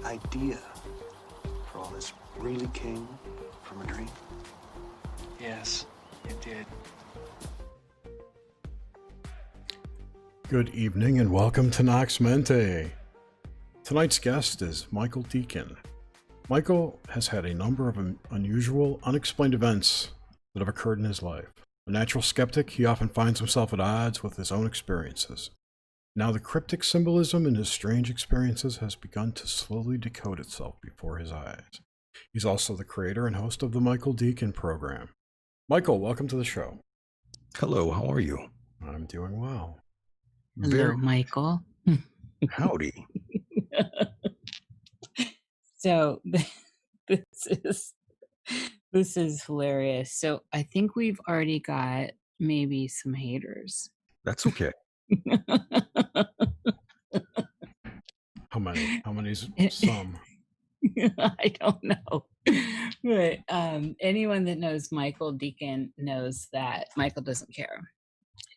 idea for all this really came from a dream? Yes, it did. Good evening and welcome to Nox Mente. Tonight's guest is Michael Decon. Michael has had a number of unusual, unexplained events that have occurred in his life. A natural skeptic, he often finds himself at odds with his own experiences. Now the cryptic symbolism in his strange experiences has begun to slowly decode itself before his eyes. He's also the creator and host of the Michael Decon Program. Michael, welcome to the show. Hello, how are you? I'm doing well. Hello, Michael. Howdy. So this is hilarious. So I think we've already got maybe some haters. That's okay. How many is some? I don't know. But anyone that knows Michael Decon knows that Michael doesn't care.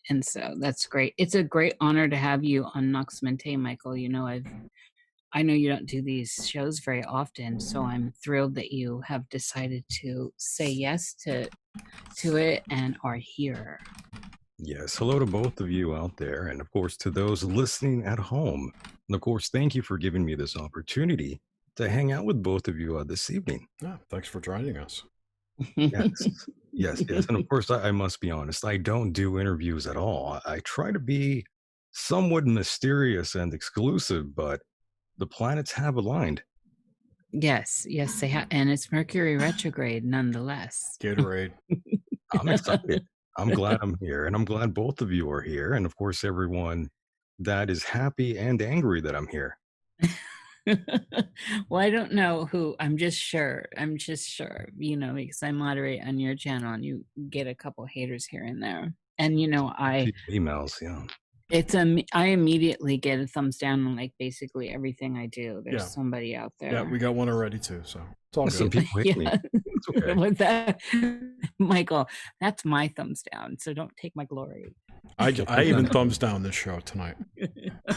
And so that's great. It's a great honor to have you on Nox Mente, Michael. You know, I know you don't do these shows very often, so I'm thrilled that you have decided to say yes to it and are here. Yes, hello to both of you out there, and of course to those listening at home. And of course, thank you for giving me this opportunity to hang out with both of you this evening. Yeah, thanks for joining us. Yes. And of course, I must be honest, I don't do interviews at all. I try to be somewhat mysterious and exclusive, but the planets have aligned. Yes, they have, and it's Mercury retrograde nonetheless. Gatorade. I'm excited. I'm glad I'm here, and I'm glad both of you are here, and of course, everyone that is happy and angry that I'm here. Well, I don't know who. I'm just sure, you know, because I moderate on your channel and you get a couple haters here and there. And, you know, emails, yeah. I immediately get a thumbs down on like basically everything I do. There's somebody out there. Yeah, we got one already too, so it's all good. Some people hate me. It's okay. With that, Michael, that's my thumbs down, so don't take my glory. I even thumbs down this show tonight.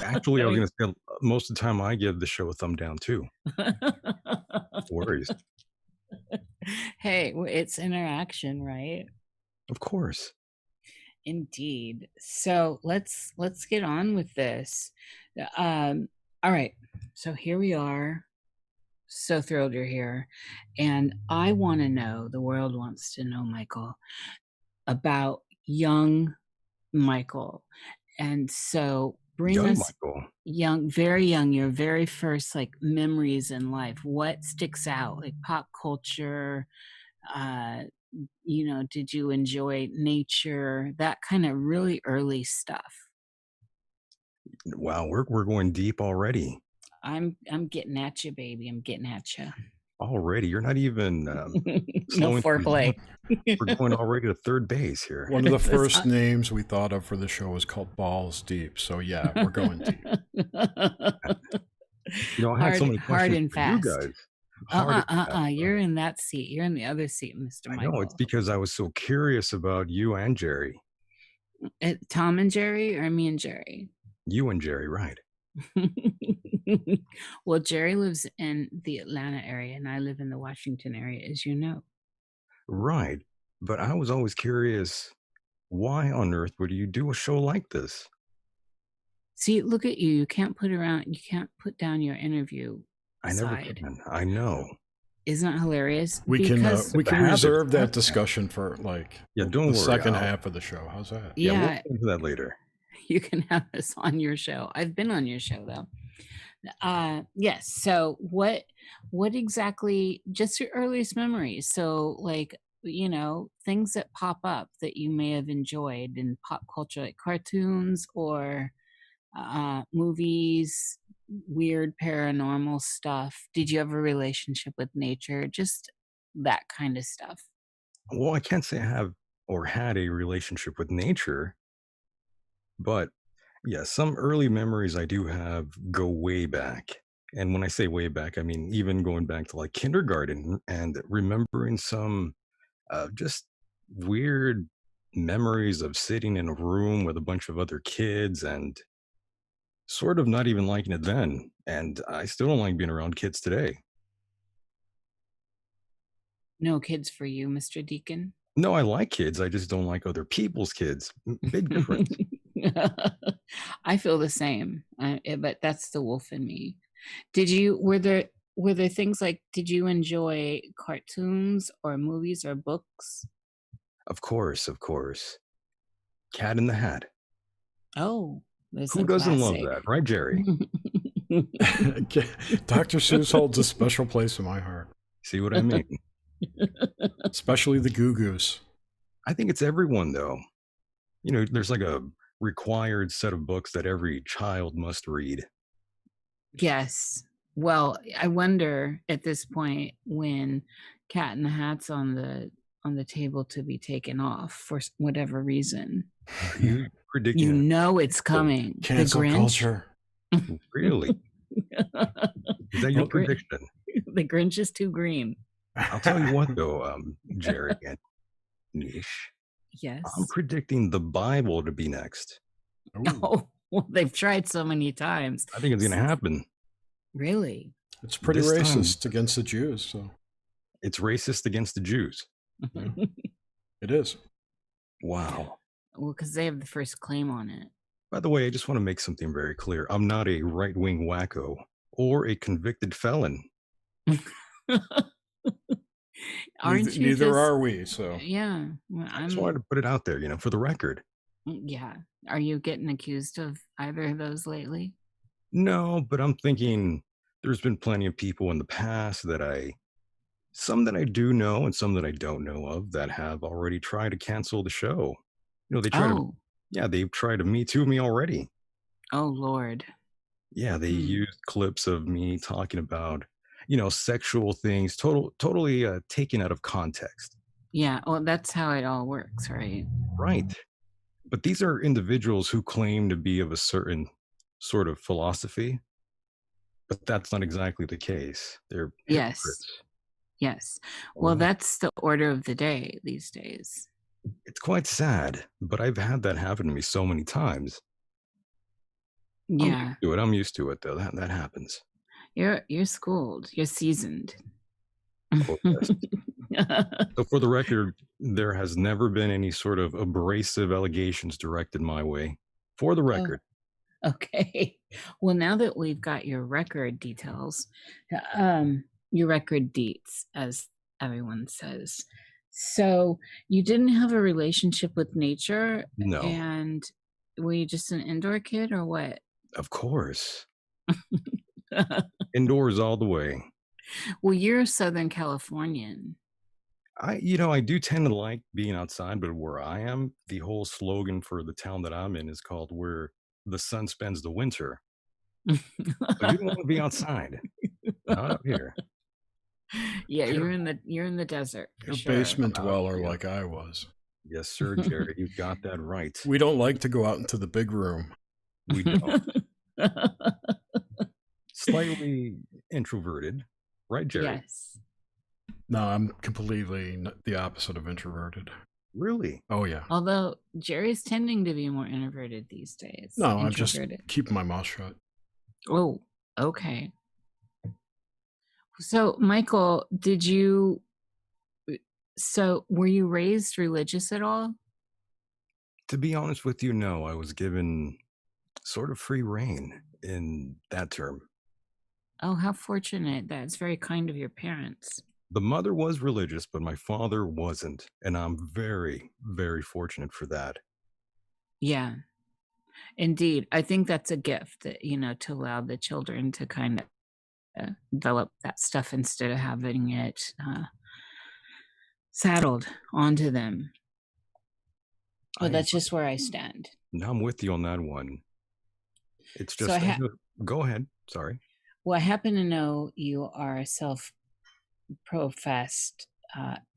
Actually, I was going to say most of the time I give the show a thumb down too. No worries. Hey, it's interaction, right? Of course. Indeed. So let's get on with this. All right. So here we are. So thrilled you're here. And I want to know, the world wants to know, Michael, about young Michael. And so bring young us Michael. very young, your very first like memories in life. What sticks out? Like pop culture, you know, did you enjoy nature, that kind of really early stuff? Wow, we're going deep already. I'm getting at you, baby. I'm getting at you already. You're not even no foreplay. We're going already to third base here. One of the first names we thought of for the show was called Balls Deep. So yeah, we're going deep. You know, I had so many hard and for fast. You guys. You're in that seat. You're in the other seat, Mr. Michael. No, it's because I was so curious about you and Jerry. Tom and Jerry, or me and Jerry? You and Jerry, right? Well, Jerry lives in the Atlanta area and I live in the Washington area, as you know. Right. But I was always curious, why on earth would you do a show like this? See, look at you. You can't put down your interview. I never can. I know. Isn't that hilarious? We can reserve that discussion for like the second half of the show. How's that? Yeah, we'll get into that later. You can have us on your show. I've been on your show though. Yes. So what exactly, just your earliest memories? So like, you know, things that pop up that you may have enjoyed in pop culture, like cartoons or movies, weird paranormal stuff. Did you have a relationship with nature? Just that kind of stuff. Well, I can't say I have or had a relationship with nature, but yeah, some early memories I do have go way back. And when I say way back, I mean even going back to like kindergarten and remembering some just weird memories of sitting in a room with a bunch of other kids and sort of not even liking it then. And I still don't like being around kids today. No kids for you, Mr. Deacon. No, I like kids. I just don't like other people's kids. Big difference. I feel the same, but that's the wolf in me. Were there things like, did you enjoy cartoons or movies or books? Of course, of course. Cat in the Hat. Oh, there's Who a doesn't love classic. that, right, Jerry? Dr. Seuss holds a special place in my heart, See what I mean? especially the Goo Goos. I think it's everyone, though. You know, there's like a required set of books that every child must read. Yes. Well, I wonder at this point when Cat in the Hat's on the table to be taken off for whatever reason. Are you predicting You know it's coming. Cancel the Grinch. culture. Really? Is that your prediction? The Grinch is too green. I'll tell you what, though, Jerry and Niche. Yes. I'm predicting the Bible to be next. Oh, well, they've tried so many times. I think it's going to happen. Really? It's pretty This time- racist against the Jews, so It's racist against the Jews. Yeah. It is. Wow. Well, because they have the first claim on it. By the way, I just want to make something very clear. I'm not a right-wing wacko or a convicted felon. Aren't you? Neither just- are we. So Yeah. Well, I just wanted to put it out there, you know, for the record. Yeah. Are you getting accused of either of those lately? No, but I'm thinking there's been plenty of people in the past some that I do know and some that I don't know of that have already tried to cancel the show. You know, they try to, they've tried to Me Too me already. Oh, Lord. Yeah, they used clips of me talking about, you know, sexual things, totally taken out of context. Yeah. Well, that's how it all works, right? Right. But these are individuals who claim to be of a certain sort of philosophy, but that's not exactly the case. They're Yes. hypocrites. Yes. Well, Wow. that's the order of the day these days. It's quite sad, but I've had that happen to me so many times. Yeah. I'm used to it though. That happens. You're schooled. You're seasoned. Oh, yes. So for the record, there has never been any sort of abrasive allegations directed my way. For the record. Okay. Well, now that we've got your record details, your record deets, as everyone says. So you didn't have a relationship with nature, No, and were you just an indoor kid or what? of course. Indoors all the way. Well, you're a Southern Californian. I do tend to like being outside, but where I am, the whole slogan for the town that I'm in is called "Where the sun spends the winter." So you don't want to be outside. Not up here. Yeah, you're in the desert. For you're a sure. basement dweller yeah. like I was. Yes, sir, Jerry. You got that right. We don't like to go out into the big room. We don't. Slightly introverted, right, Jerry? Yes. No, I'm completely the opposite of introverted. Really? Oh yeah. Although Jerry's tending to be more introverted these days. No, I'm just Introverted. keeping my mouth shut. Oh, okay. So, Michael, were you raised religious at all? To be honest with you, no. I was given sort of free reign in that term. Oh, how fortunate. That's very kind of your parents. The mother was religious, but my father wasn't. And I'm very, very fortunate for that. Yeah, indeed. I think that's a gift that, to allow the children to kind of develop that stuff instead of having it saddled onto them. But that's just where I stand. No, I'm with you on that one. It's So just, go ahead. Sorry. Well, I happen to know you are a self-professed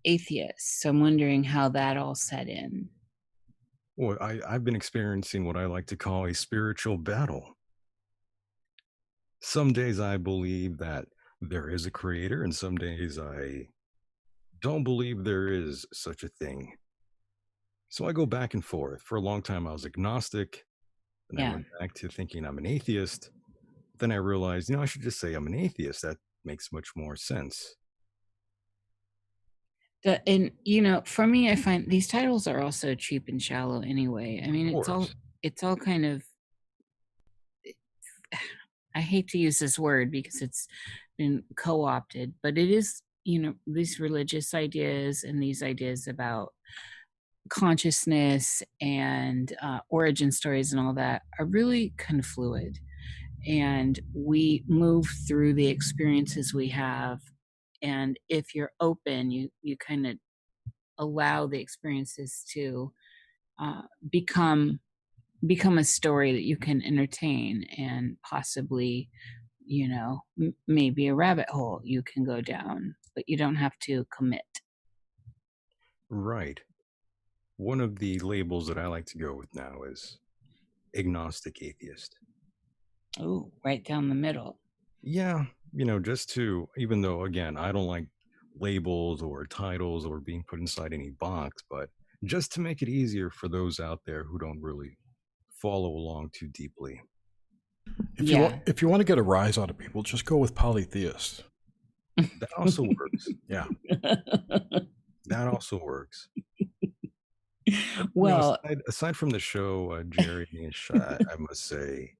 atheist, so I'm wondering how that all set in. Well, I've been experiencing what I like to call a spiritual battle. Some days I believe that there is a creator, and some days I don't believe there is such a thing. So I go back and forth. For a long time, I was agnostic. And I Yeah. went back to thinking I'm an atheist. Then I realized, I should just say I'm an atheist. That makes much more sense. And for me, I find these titles are also cheap and shallow anyway. I mean, Of course. it's all kind of, I hate to use this word because it's been co-opted, but it is, these religious ideas and these ideas about consciousness and origin stories and all that are really confluid. And we move through the experiences we have. And if you're open, you kind of allow the experiences to become a story that you can entertain and possibly maybe a rabbit hole you can go down, but you don't have to commit. Right. One of the labels that I like to go with now is agnostic atheist. Oh, right down the middle. Yeah, just to, even though, again, I don't like labels or titles or being put inside any box, but just to make it easier for those out there who don't really follow along too deeply. If you want to get a rise out of people, just go with polytheist. That also works. Yeah. That also works. Well, aside from the show, Jerry Nish, I must say,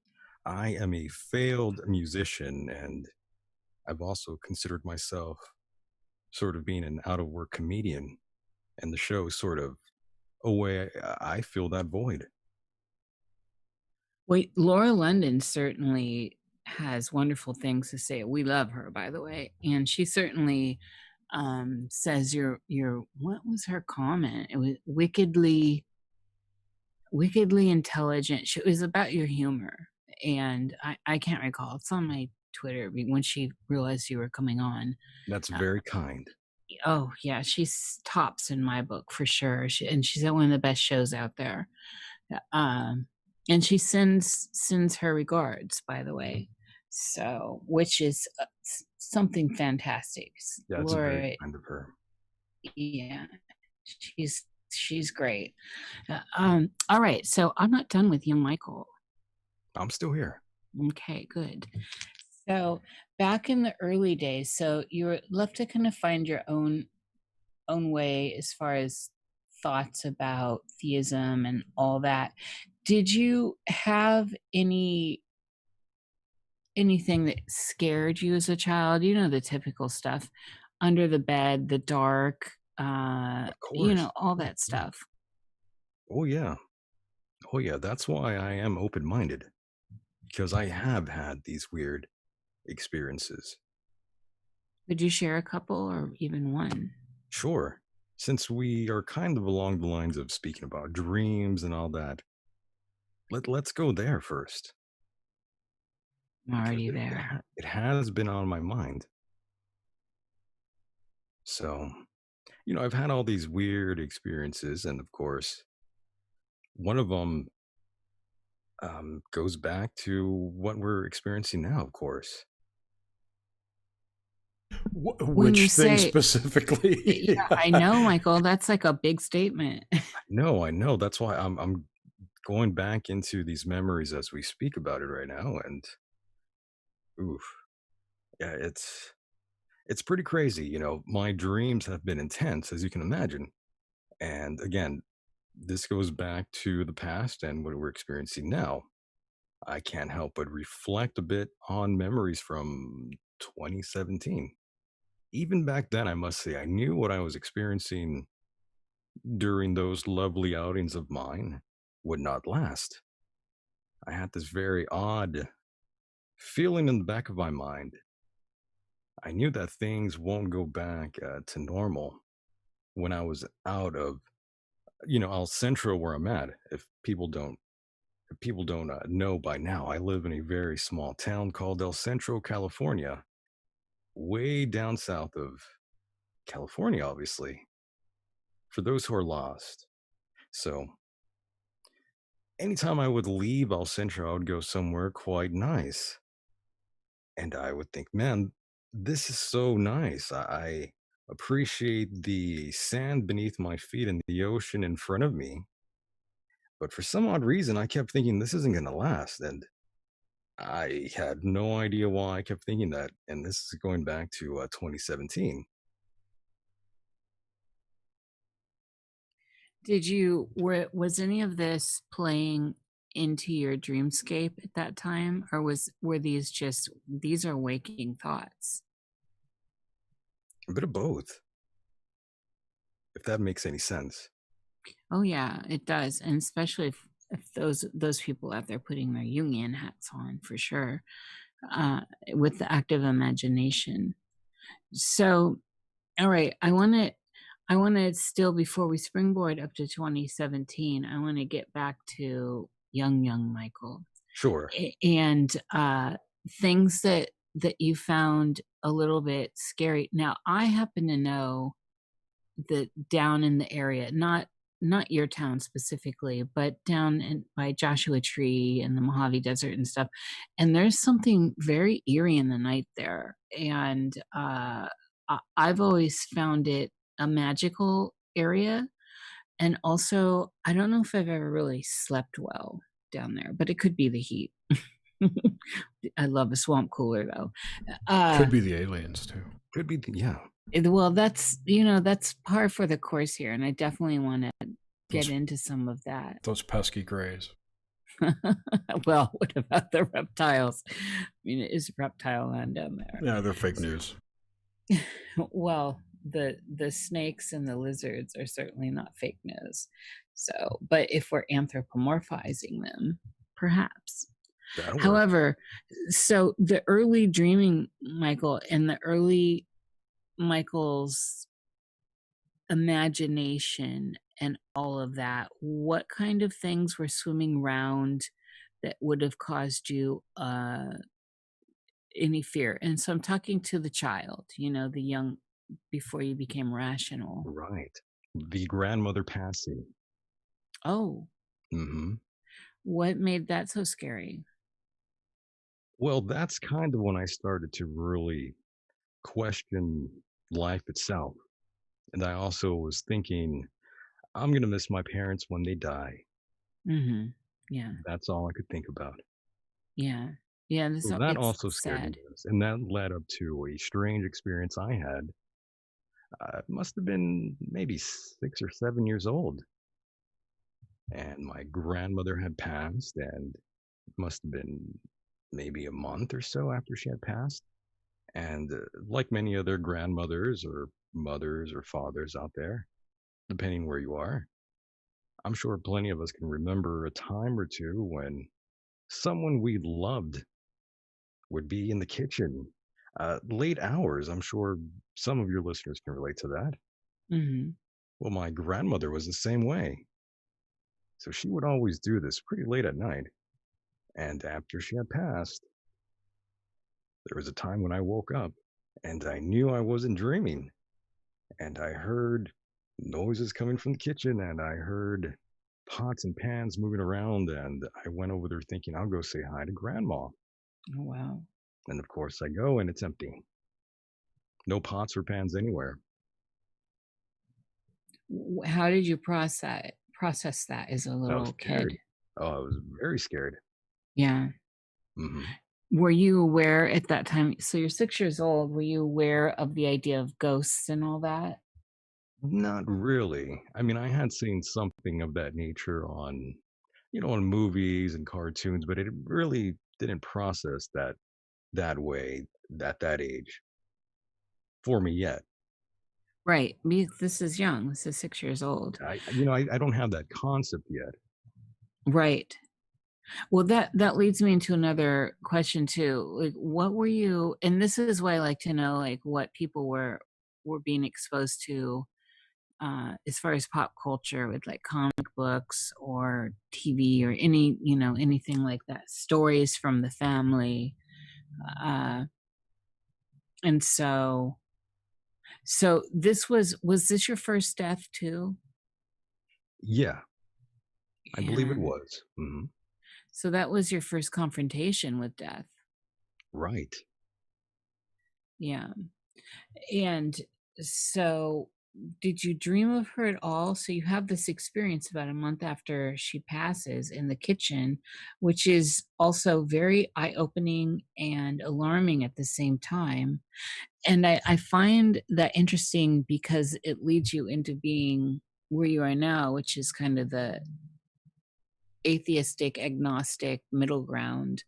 I am a failed musician, and I've also considered myself sort of being an out of work comedian, and the show is sort of a way I fill that void. wait, Laura London certainly has wonderful things to say. We love her, by the way, and she certainly says you're what was her comment? It was wickedly intelligent. It was about your humor, and I can't recall. It's on my Twitter when she realized you were coming on. That's very kind. Oh yeah, she's tops in my book for sure. And she's at one of the best shows out there. And she sends her regards, by the way. So, which is something fantastic. Yeah, it's Laura, very kind of her. yeah, she's great. All right, so I'm not done with young Michael. I'm still here. Okay, good. So back in the early days, so you were left to kind of find your own way as far as thoughts about theism and all that. Did you have anything that scared you as a child? The typical stuff, under the bed, the dark, Of course. all that stuff. Oh yeah. Oh yeah. That's why I am open minded, because I have had these weird experiences. Could you share a couple or even one? Sure. Since we are kind of along the lines of speaking about dreams and all that, let's go there first. I'm already Because there. it has been on my mind. So, I've had all these weird experiences, and of course, one of them goes back to what we're experiencing now, of course. Which thing specifically? Yeah, I know, Michael. That's like a big statement. I know. That's why I'm going back into these memories as we speak about it right now, and oof, yeah, it's pretty crazy. My dreams have been intense, as you can imagine, and again, this goes back to the past and what we're experiencing now. I can't help but reflect a bit on memories from 2017. Even back then, I must say, I knew what I was experiencing during those lovely outings of mine would not last. I had this very odd feeling in the back of my mind. I knew that things won't go back to normal when I was out of, El Centro where I'm at. If people don't know by now, I live in a very small town called El Centro, California, way down south of California, obviously, for those who are lost. So anytime I would leave El Centro, I would go somewhere quite nice. And I would think, man, this is so nice. I appreciate the sand beneath my feet and the ocean in front of me. But for some odd reason, I kept thinking this isn't going to last. And I had no idea why I kept thinking that. And this is going back to 2017. Was any of this playing into your dreamscape at that time, or were these are waking thoughts? A bit of both, if that makes any sense. Oh yeah, it does, and especially if those people out there putting their Jungian hats on, for sure, with the active imagination. So, all right, I want to still, before we springboard up to 2017, I want to get back to young Michael. Sure. And things that you found a little bit scary. Now, I happen to know that down in the area, not your town specifically, but down by Joshua Tree and the Mojave Desert and stuff, and there's something very eerie in the night there. And I've always found it a magical area. And also, I don't know if I've ever really slept well down there, but it could be the heat. I love a swamp cooler, though. Could be the aliens too. Could be, yeah. Well, that's par for the course here, and I definitely want to get into some of that. Those pesky grays. Well, what about the reptiles? I mean, it is reptile land down there. Yeah, they're fake news. Well, the snakes and the lizards are certainly not fake news. So, but if we're anthropomorphizing them, perhaps. However, so the early dreaming, Michael, and the early Michael's imagination and all of that, what kind of things were swimming around that would have caused you any fear? And so I'm talking to the child, the young, before you became rational. Right. The grandmother passing. Oh. Mm-hmm. What made that so scary? Well, that's kind of when I started to really question life itself. And I also was thinking, I'm going to miss my parents when they die. Mm-hmm. Yeah. That's all I could think about. Yeah. Yeah. So that also scared me. And that led up to a strange experience I had. I must have been maybe 6 or 7 years old. And my grandmother had passed, and it must have been maybe a month or so after she had passed. And like many other grandmothers or mothers or fathers out there, depending where you are, I'm sure plenty of us can remember a time or two when someone we loved would be in the kitchen late hours. I'm sure some of your listeners can relate to that. Mm-hmm. Well, my grandmother was the same way. So she would always do this pretty late at night. And after she had passed, there was a time when I woke up and I knew I wasn't dreaming. And I heard noises coming from the kitchen, and I heard pots and pans moving around. And I went over there thinking, I'll go say hi to Grandma. Oh, wow. And of course I go, and it's empty. No pots or pans anywhere. How did you process that as a little kid? Oh, I was very scared. Yeah. Mm-hmm. Were you aware at that time? So you're 6 years old. Were you aware of the idea of ghosts and all that? Not really. I mean, I had seen something of that nature on movies and cartoons, but it really didn't process that way at that age for me yet. Right. This is young. This is 6 years old. I don't have that concept yet. Right. Well, that leads me into another question too. Like, what were you? And this is why I like to know, like, what people were being exposed to, as far as pop culture, with like comic books or TV or anything like that. Stories from the family, and so this was this your first death too? Yeah, I believe it was. Mm-hmm. So that was your first confrontation with death. Right. Yeah. And so did you dream of her at all? So you have this experience about a month after she passes in the kitchen, which is also very eye-opening and alarming at the same time. And I find that interesting because it leads you into being where you are now, which is kind of the atheistic, agnostic middle ground.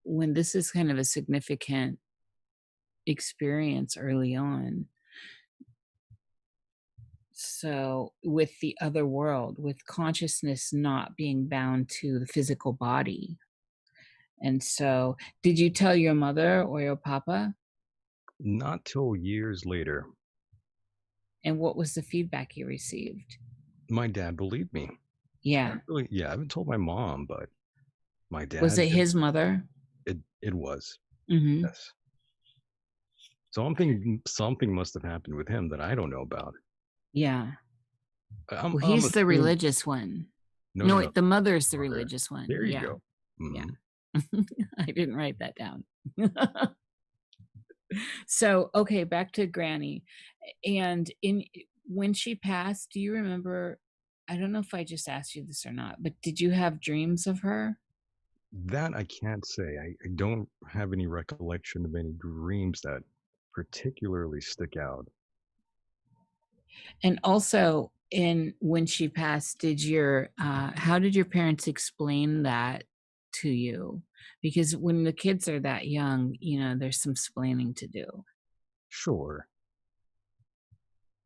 When this is kind of a significant experience early on. So, with the other world, with consciousness not being bound to the physical body. And so, did you tell your mother or your papa? Not till years later. And what was the feedback you received? My dad believed me. Yeah. Actually, yeah, I haven't told my mom, but my Was dad it his mother? it was. Hmm. Yes. So I'm thinking something must have happened with him that I don't know about. Yeah. I'm Well, I'm he's the assuming religious one. no, No, no, no. wait, the mother's the Mother. religious one. There you Yeah. go. Yeah. Mhm. I didn't write that down. So, okay, back to Granny. And in when she passed, do you remember? I don't know if I just asked you this or not, but did you have dreams of her? That I can't say. I don't have any recollection of any dreams that particularly stick out. And also, in when she passed, did your how did your parents explain that to you? Because when the kids are that young, there's some explaining to do. Sure.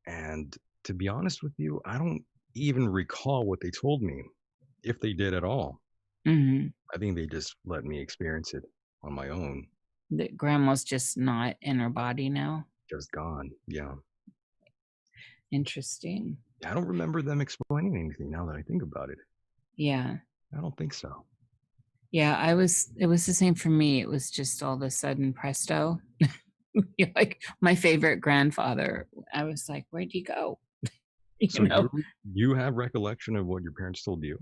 And to be honest with you, I don't even recall what they told me, if they did at all. Hmm. I think they just let me experience it on my own. That grandma's just not in her body now. Just gone. Yeah. Interesting. I don't remember them explaining anything now that I think about it. Yeah. I don't think so. Yeah, it was the same for me. It was just all of a sudden presto. Like my favorite grandfather. I was like, where'd he go? So you have recollection of what your parents told you?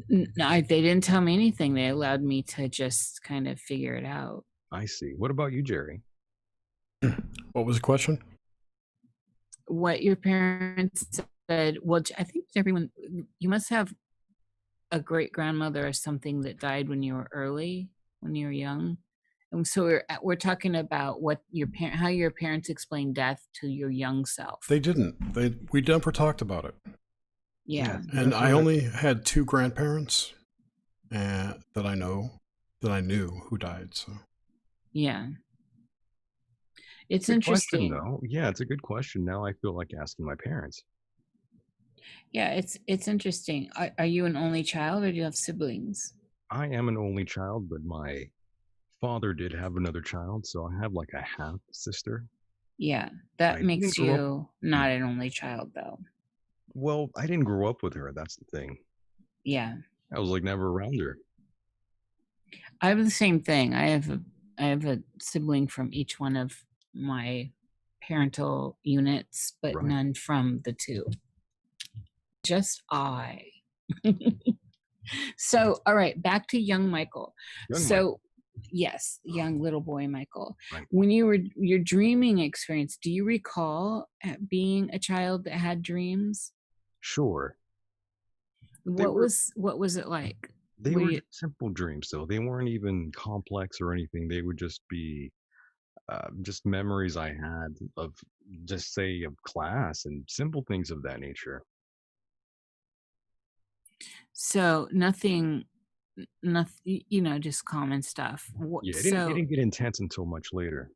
They didn't tell me anything. They allowed me to just kind of figure it out. I see. What about you, Jerry? What was the question? What your parents said, well, I think everyone, you must have a great grandmother or something that died when you were young. And so we're talking about how your parents explain death to your young self. They didn't. We never talked about it. Yeah. And I only had 2 grandparents that I knew who died. So Yeah. It's good question, interesting. though. Yeah, it's a good question. Now I feel like asking my parents. Yeah, it's interesting. Are you an only child or do you have siblings? I am an only child, but my father did have another child, so I have like a half sister. Yeah, I that didn't makes grow up. you not an only child, though. Well, I didn't grow up with her. That's the thing. Yeah, I was like never around her. I have the same thing. I have a sibling from each one of my parental units, but Right. none from the 2. Just I. So, all right, back to young Michael. Young Michael. Yes, young little boy Michael. Right. When your dreaming experience, do you recall being a child that had dreams? Sure. What was it like? They were just simple dreams, though. They weren't even complex or anything. They would just be just memories I had of, just say, of class and simple things of that nature. So nothing, just common stuff. Yeah, it didn't get intense until much later.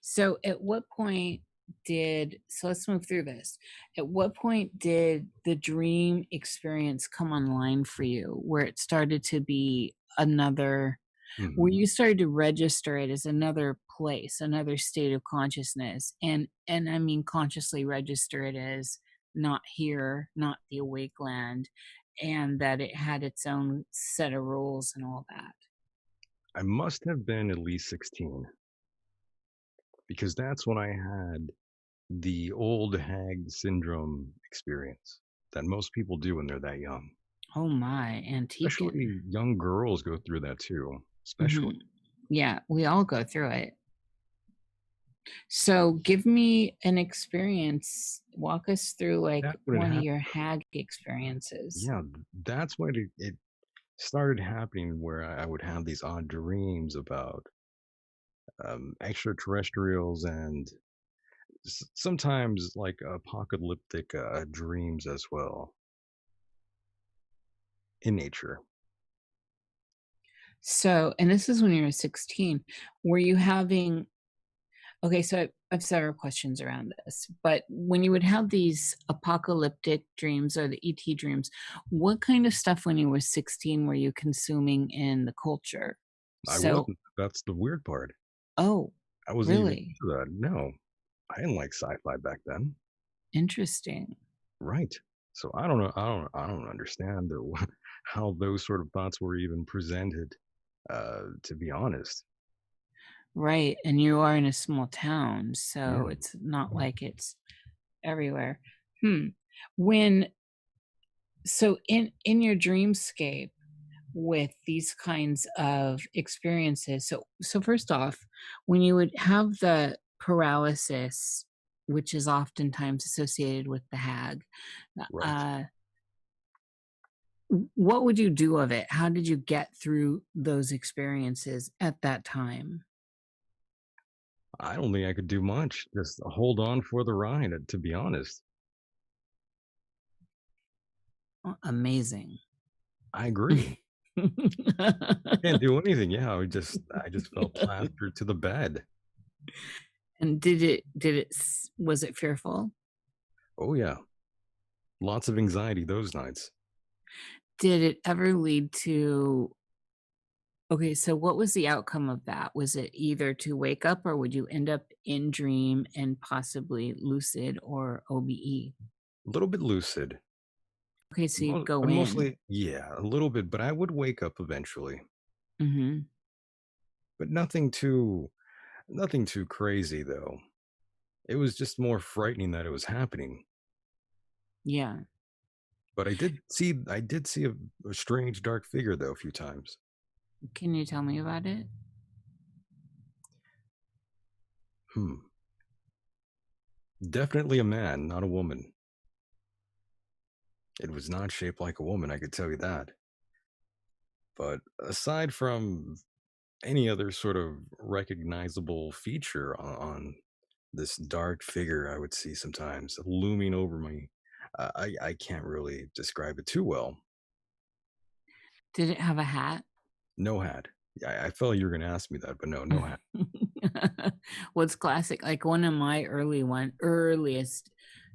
So at what point so let's move through this. At what point did the dream experience come online for you where it started to be where you started to register it as another place, another state of consciousness, and I mean consciously register it as not here, not the awake land, and that it had its own set of rules and all that? I must have been at least 16 because that's when I had the old hag syndrome experience that most people do when they're that young. Oh my, antique. Especially young girls go through that too. Especially. Yeah, we all go through it. So give me an experience. Walk us through like That's what it one of happened. your hag experiences. Yeah, that's when it started happening where I would have these odd dreams about extraterrestrials and sometimes like apocalyptic dreams as well in nature. So, and this is when you were 16. Were you having, okay, so I have several questions around this, but when you would have these apocalyptic dreams or the ET dreams, what kind of stuff when you were 16 were you consuming in the culture? I So, wasn't. That's the weird part. oh, I wasn't even really? into that. No, I didn't like sci-fi back then. Interesting. Right. So I don't know. I don't understand how those sort of thoughts were even presented. To be honest. Right. And you are in a small town, so Yeah. it's not like it's everywhere. Hmm. When so in your dreamscape with these kinds of experiences, so first off, when you would have the paralysis, which is oftentimes associated with the hag, Right. uh what would you do of it? How did you get through those experiences at that time? I don't think I could do much. Just hold on for the ride. To be honest, Amazing. I agree. Can't do anything. Yeah, I just felt plastered to the bed. And was it fearful? Oh yeah, lots of anxiety those nights. Did it ever lead to, okay, so what was the outcome of that? Was it either to wake up or would you end up in dream and possibly lucid or OBE? A little bit lucid, Okay, so you'd go but in. mostly yeah, a little bit. But I would wake up eventually. Mhm. But nothing too crazy though. It was just more frightening that it was happening. Yeah. But I did see a strange dark figure though a few times. Can you tell me about it? Hmm. Definitely a man, not a woman. It was not shaped like a woman, I could tell you that. But aside from any other sort of recognizable feature on this dark figure I would see sometimes looming over me, I can't really describe it too well. Did it have a hat? No hat. Yeah, I felt you were going to ask me that, but no, no hat. What's classic? Like one of my earliest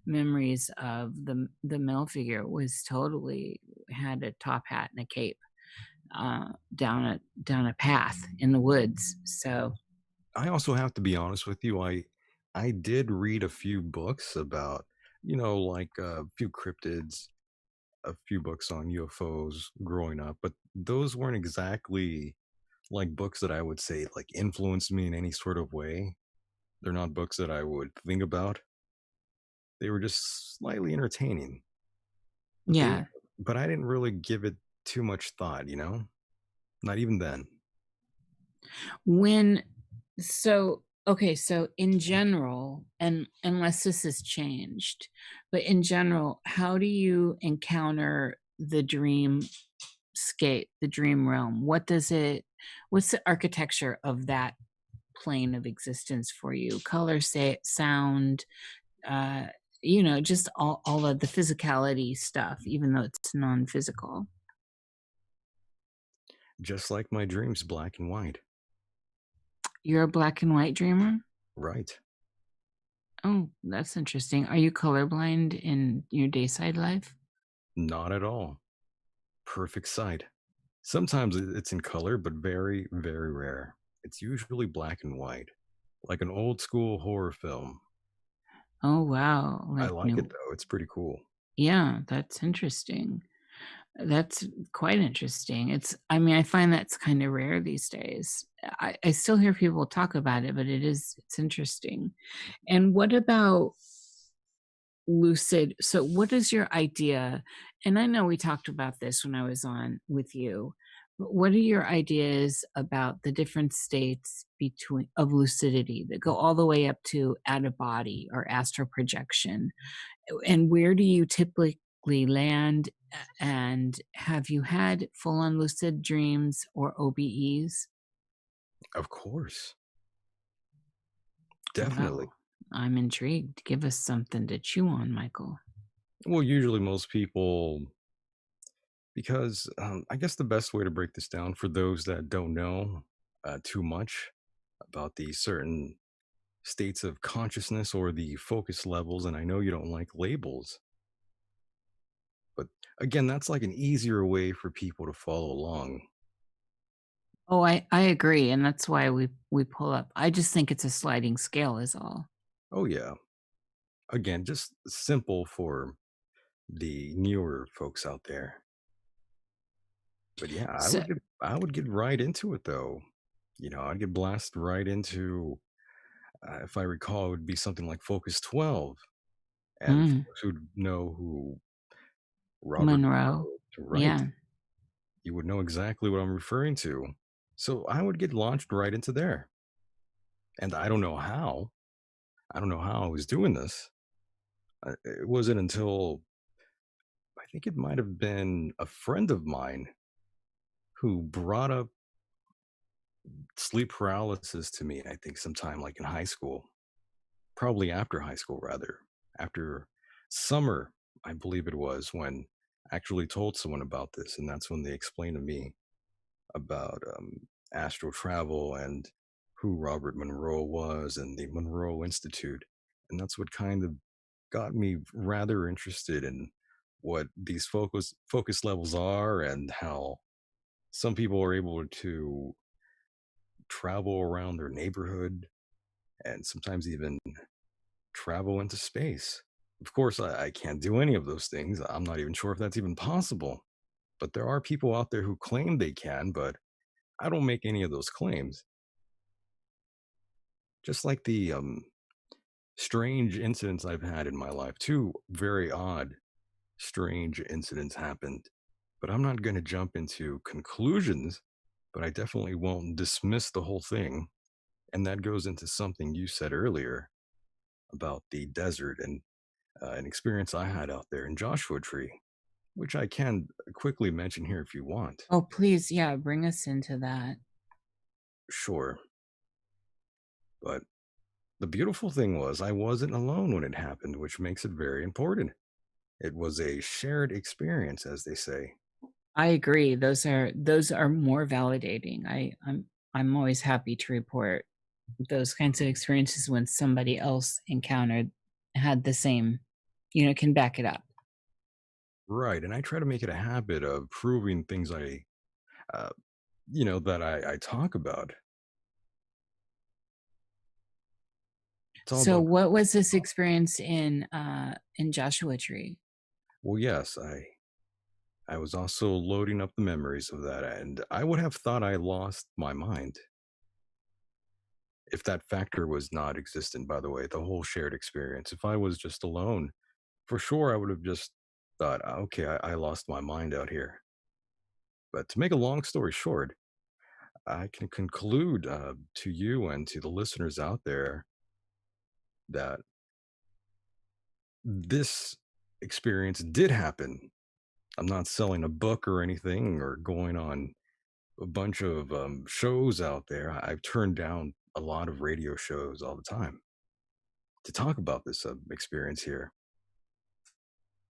memories of the male figure was totally had a top hat and a cape down a path in the woods. So I also have to be honest with you. I did read a few books about, like a few cryptids, a few books on UFOs growing up, but those weren't exactly like books that I would say like influenced me in any sort of way. They're not books that I would think about. They were just slightly entertaining, but they yeah, but I didn't really give it too much thought, Not even then. when so okay, so in general, and unless this has changed, but in general, how do you encounter the dream scape, the dream realm? What's the architecture of that plane of existence for you? Color, say, sound, uh, just all of the physicality stuff, even though it's non-physical. Just like my dreams, black and white. You're a black and white dreamer? Right. Oh, that's interesting. Are you colorblind in your dayside life? Not at all. Perfect sight. Sometimes it's in color, but very, very rare. It's usually black and white, like an old school horror film. Oh, wow. I Like like it new. though. It's pretty cool. Yeah, that's interesting. That's quite interesting. I mean, I find that's kind of rare these days. I still hear people talk about it, but it's interesting. And what about lucid? So, what is your idea? And I know we talked about this when I was on with you, What are your ideas about the different states between of lucidity that go all the way up to out of body or astral projection? And where do you typically land? And have you had full on lucid dreams or OBEs? Of course, definitely. Well, I'm intrigued. Give us something to chew on, Michael. Well, usually most people, because I guess the best way to break this down for those that don't know too much about the certain states of consciousness or the focus levels, and I know you don't like labels, but again, that's like an easier way for people to follow along. Oh, I agree, and that's why we pull up. I just think it's a sliding scale is all. Oh, yeah. Again, just simple for the newer folks out there. But yeah, So, I would get right into it though. You know, I'd get blasted right into, if I recall, it would be something like Focus 12. And mm, folks who know who Robert Monroe. right, Yeah. you would know exactly what I'm referring to. So I would get launched right into there. And I don't know how. I don't know how I was doing this. It wasn't until I think it might have been a friend of mine who brought up sleep paralysis to me, I think sometime like in high school, probably after high school, rather, after summer, I believe it was when I actually told someone about this. And that's when they explained to me about astral travel and who Robert Monroe was and the Monroe Institute. And that's what kind of got me rather interested in what these focus levels are and how some people are able to travel around their neighborhood and sometimes even travel into space. Of course, I can't do any of those things. I'm not even sure if that's even possible. But there are people out there who claim they can, but I don't make any of those claims. Just like the strange incidents I've had in my life, two very odd, strange incidents happened. But I'm not going to jump into conclusions, but I definitely won't dismiss the whole thing. And that goes into something you said earlier about the desert and an experience I had out there in Joshua Tree, which I can quickly mention here if you want. Oh, please, yeah, bring us into that. Sure. But the beautiful thing was I wasn't alone when it happened, which makes it very important. It was a shared experience, as they say. I agree. Those are more validating. I'm always happy to report those kinds of experiences when somebody else encountered had the same, can back it up. Right. And I try to make it a habit of proving things uh, that I talk about. It's all So about, what was this experience in Joshua Tree? well, yes, I was also loading up the memories of that. And I would have thought I lost my mind if that factor was not existent, by the way, the whole shared experience. If I was just alone, for sure, I would have just thought, okay, I lost my mind out here. But to make a long story short, I can conclude to you and to the listeners out there that this experience did happen. I'm not selling a book or anything or going on a bunch of shows out there. I've turned down a lot of radio shows all the time to talk about this experience here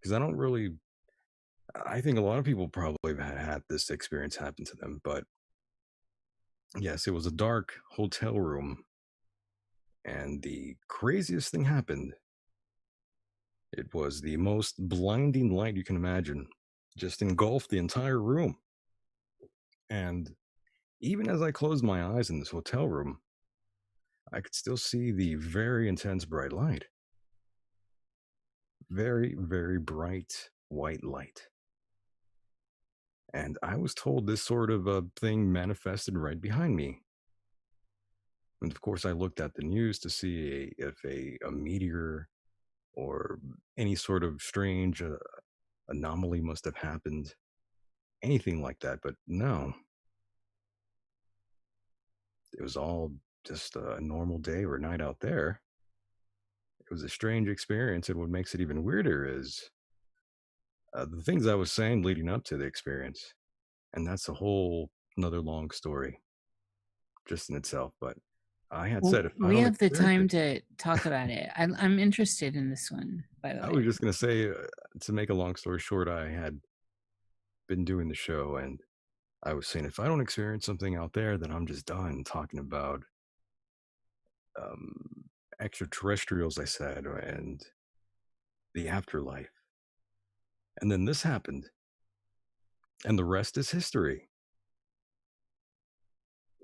because I don't really. I think a lot of people probably have had this experience happen to them, but yes, it was a dark hotel room, and the craziest thing happened. It was the most blinding light you can imagine, just engulfed the entire room. And even as I closed my eyes in this hotel room, I could still see the very intense bright light. Very, very bright white light. And I was told this sort of a thing manifested right behind me. And of course, I looked at the news to see if a meteor or any sort of strange anomaly must have happened, anything like that. But no. it was all just a normal day or night out there. It was a strange experience, and what makes it even weirder is the things I was saying leading up to the experience, and that's a whole another long story just in itself. But I had said Well, if I we don't have the experience time it, to talk about it. I'm interested in this one, by the I was way. just gonna say to make a long story short, I had been doing the show, and I was saying if I don't experience something out there, then I'm just done talking about um, extraterrestrials. I said, and the afterlife, and then this happened, and the rest is history.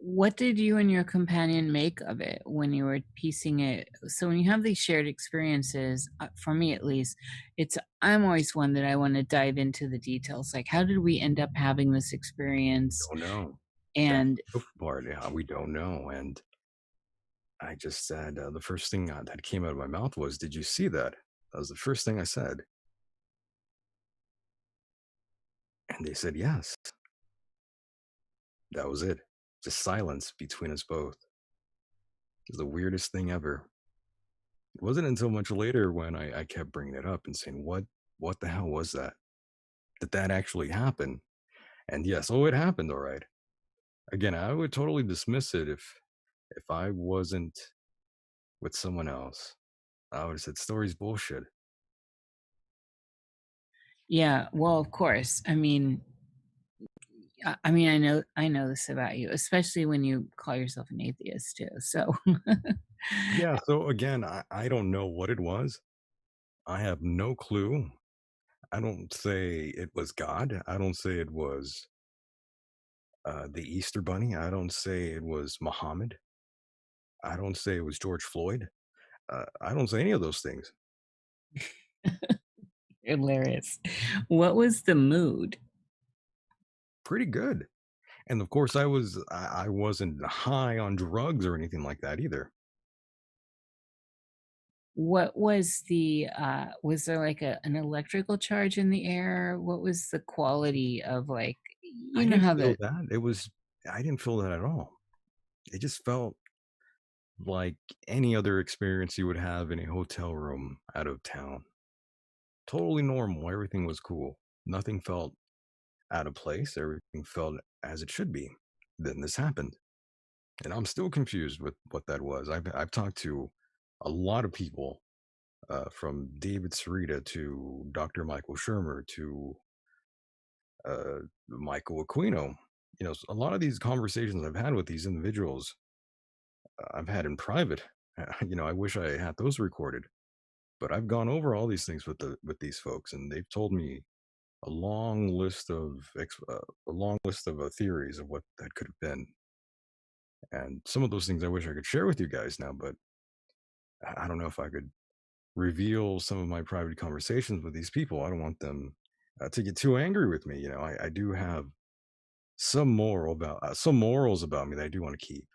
What did you and your companion make of it when you were piecing it? So when you have these shared experiences, for me at least, I'm always one that I want to dive into the details. Like, how did we end up having this experience? Don't know. That's And the part. Yeah, we don't know. And I just said the first thing that came out of my mouth was, "Did you see that?" That was the first thing I said, and they said yes. That was it. Just silence between us both. It was the weirdest thing ever. It wasn't until much later when I kept bringing it up and saying, What the hell was that? Did that actually happen?" And yes, oh, it happened, all right. Again, I would totally dismiss it if I wasn't with someone else. I would have said story's bullshit. yeah, well, of course. I mean, I know this about you, especially when you call yourself an atheist too. So Yeah, so again, I don't know what it was. I have no clue. I don't say it was God. I don't say it was the Easter Bunny. I don't say it was Muhammad. I don't say it was George Floyd. I don't say any of those things. hilarious. What was the mood? Pretty good. And of course, I wasn't high on drugs or anything like that either. What was there like an electrical charge in the air? What was the quality of, like, I you know didn't how feel the that. I didn't feel that at all. It just felt like any other experience you would have in a hotel room out of town. Totally normal. Everything was cool. Nothing felt out of place. Everything felt as it should be. Then this happened. And I'm still confused with what that was. I've talked to a lot of people, from David Sarita to Dr. Michael Shermer to Michael Aquino. A lot of these conversations I've had with these individuals, I've had in private. I wish I had those recorded. But I've gone over all these things with these folks, and they've told me a long list of theories of what that could have been. And some of those things I wish I could share with you guys now, but I don't know if I could reveal some of my private conversations with these people. I don't want them to get too angry with me. I do have some morals about me that I do want to keep.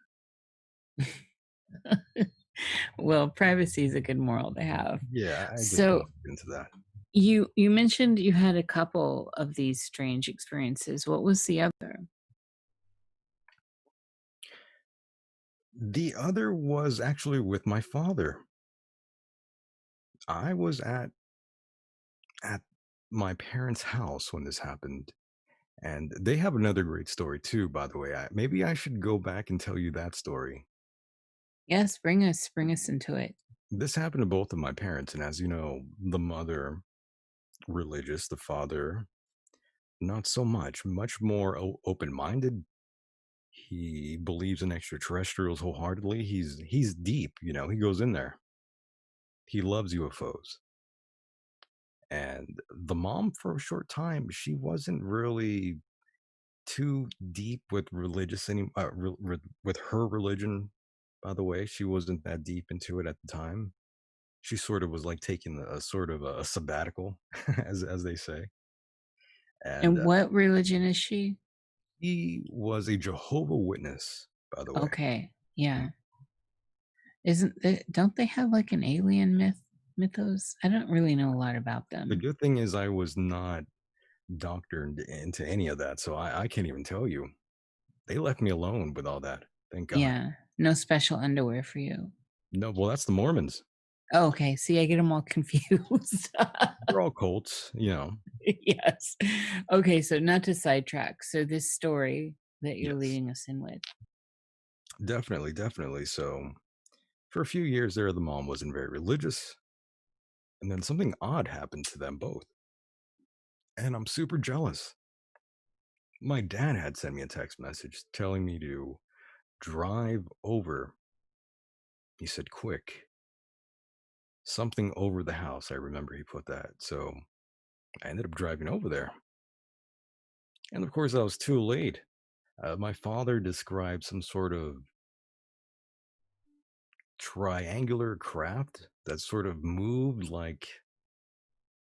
well, privacy is a good moral to have. Yeah, I just don't So want to get into that. you mentioned you had a couple of these strange experiences. What was the other? The other was actually with my father. I was at my parents' house when this happened, and they have another great story too. By the way, maybe I should go back and tell you that story. Yes, bring us into it. This happened to both of my parents, and as you know, the mother religious, the father not so much, much more open-minded. He believes in extraterrestrials wholeheartedly. He's deep, he goes in there. He loves UFOs. And the mom, for a short time, she wasn't really too deep with with her religion. By the way, she wasn't that deep into it at the time. She sort of was like taking a sort of a sabbatical, as they say. And And what religion is she? he was a Jehovah Witness, by the way. Okay. Mm. Yeah. Don't they have like an alien mythos? I don't really know a lot about The them. good thing is I was not doctored into any of that, so I can't even tell you. They left me alone with all that. Thank God. Yeah. No special underwear for you. No, well, that's the Mormons. Oh, okay. See, I get them all confused. They're all cults, you know. Yes. Okay, so not to sidetrack. So this story that you're Yes, leading us in with. definitely, definitely. So for a few years there, the mom wasn't very religious, and then something odd happened to them both, and I'm super jealous. My dad had sent me a text message telling me to drive over. He said, "Quick, something over the house." I remember he put that. So I ended up driving over there, and of course, I was too late. My father described some sort of triangular craft that sort of moved like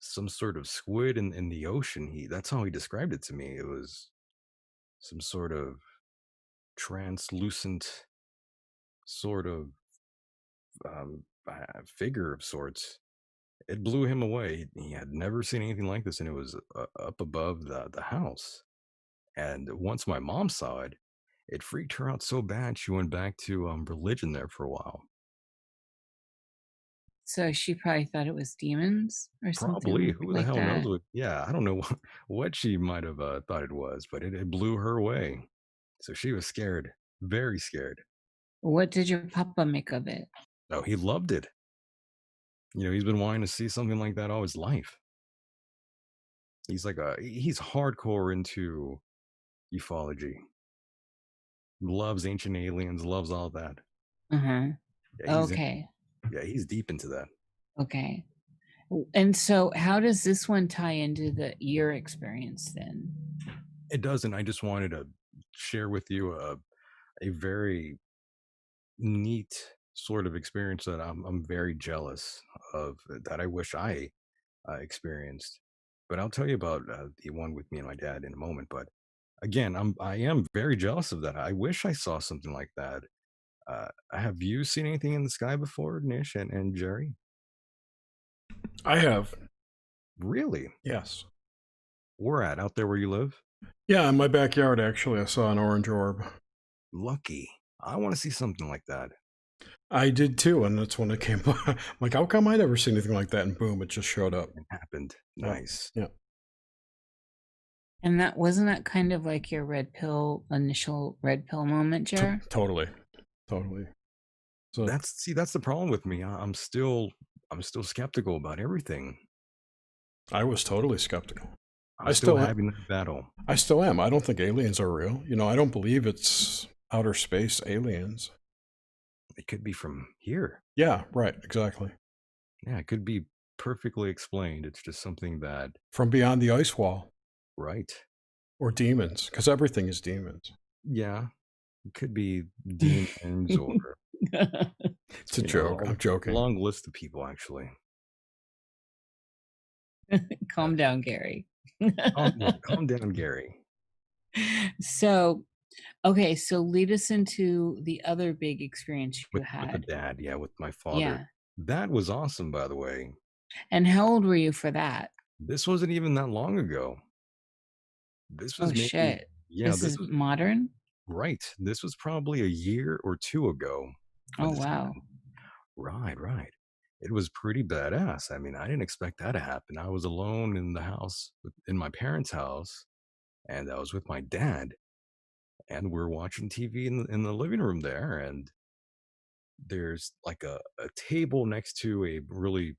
some sort of squid in the ocean. That's how he described it to me. It was some sort of translucent sort of figure of sorts. It blew him away. He had never seen anything like this, and it was up above the house. And once my mom saw it, it freaked her out so bad she went back to religion there for a while. So she probably thought it was demons or Probably. something Who the like hell knows that. what? Yeah, I don't know what she might have thought it was, but it blew her away. So she was scared, very scared. What did your papa make of it? Oh, he loved it. He's been wanting to see something like that all his life. He's hardcore into ufology, loves ancient aliens, loves all that. Uh-huh. Yeah, Okay. he's deep into that. Okay. And so how does this one tie into your experience then? It doesn't. I just wanted to share with you a very neat sort of experience that I'm very jealous of, that I wish I experienced. But I'll tell you about the one with me and my dad in a moment. But again, I am very jealous of that. I wish I saw something like that. Have you seen anything in the sky before, Nish and Jerry? I have. Really? Yes. Where at? Out there where you live? Yeah, in my backyard, actually, I saw an orange orb. Lucky. I want to see something like that. I did too, and that's when it came by. I'm like, how come I never seen anything like that? And boom, it just showed up. It happened. Yeah. Nice. Yeah. And that wasn't that kind of like your initial red pill moment, Jer? Totally. Totally. So That's the problem with me. I'm still skeptical about everything. I was totally skeptical. I'm I still still am. having that battle. I still am. I don't think aliens are real. I don't believe it's outer space aliens. It could be from here. Yeah, right. Exactly. Yeah, it could be perfectly explained. It's just something that, From beyond the ice wall right? or demons, because everything is demons. Yeah, it could be demons or It's a joke. I'm a joking. long list of people actually. Uh, Calm down, Gary. calm down, Gary. So, okay, so lead us into the other big experience you With the had. dad, yeah, with my father. Yeah. That was awesome, by the way. And how old were you for that? This wasn't even that long ago. This Oh was maybe, shit. yeah, This this is was modern? right. This was probably a year or two ago when Oh this wow. happened. Right, right. It was pretty badass. I mean, I didn't expect that to happen. I was alone in the house, in my parents' house, and I was with my dad, and we're watching TV in the living room there, and there's like a table next to a really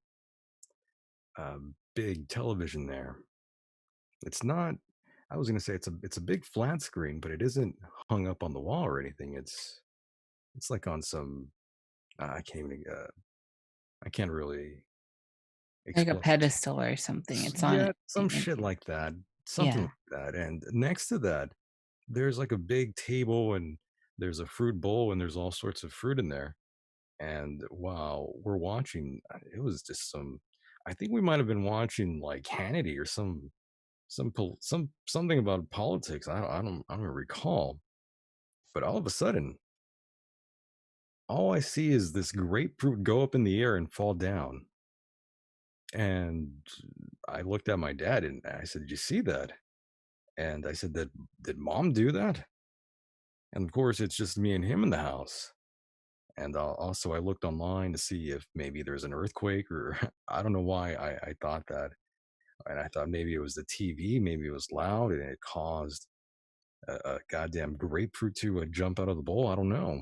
big television there. It's not. I was gonna say it's a big flat screen, but it isn't hung up on the wall or anything. It's like on some. I can't really Like a explain. pedestal or something. It's on Yeah, it. some shit like that. Something Yeah. like that. And next to that, there's like a big table and there's a fruit bowl and there's all sorts of fruit in there. And while we're watching, it was just I think we might have been watching like Hannity or something about politics. I don't recall. But all of a sudden, all I see is this grapefruit go up in the air and fall down. And I looked at my dad and I said, "Did you see that?" And I said, "Did mom do that?" And of course, it's just me and him in the house. And also, I looked online to see if maybe there's an earthquake, or I don't know why I thought that. And I thought maybe it was the TV, maybe it was loud and it caused a goddamn grapefruit to jump out of the bowl. I don't know.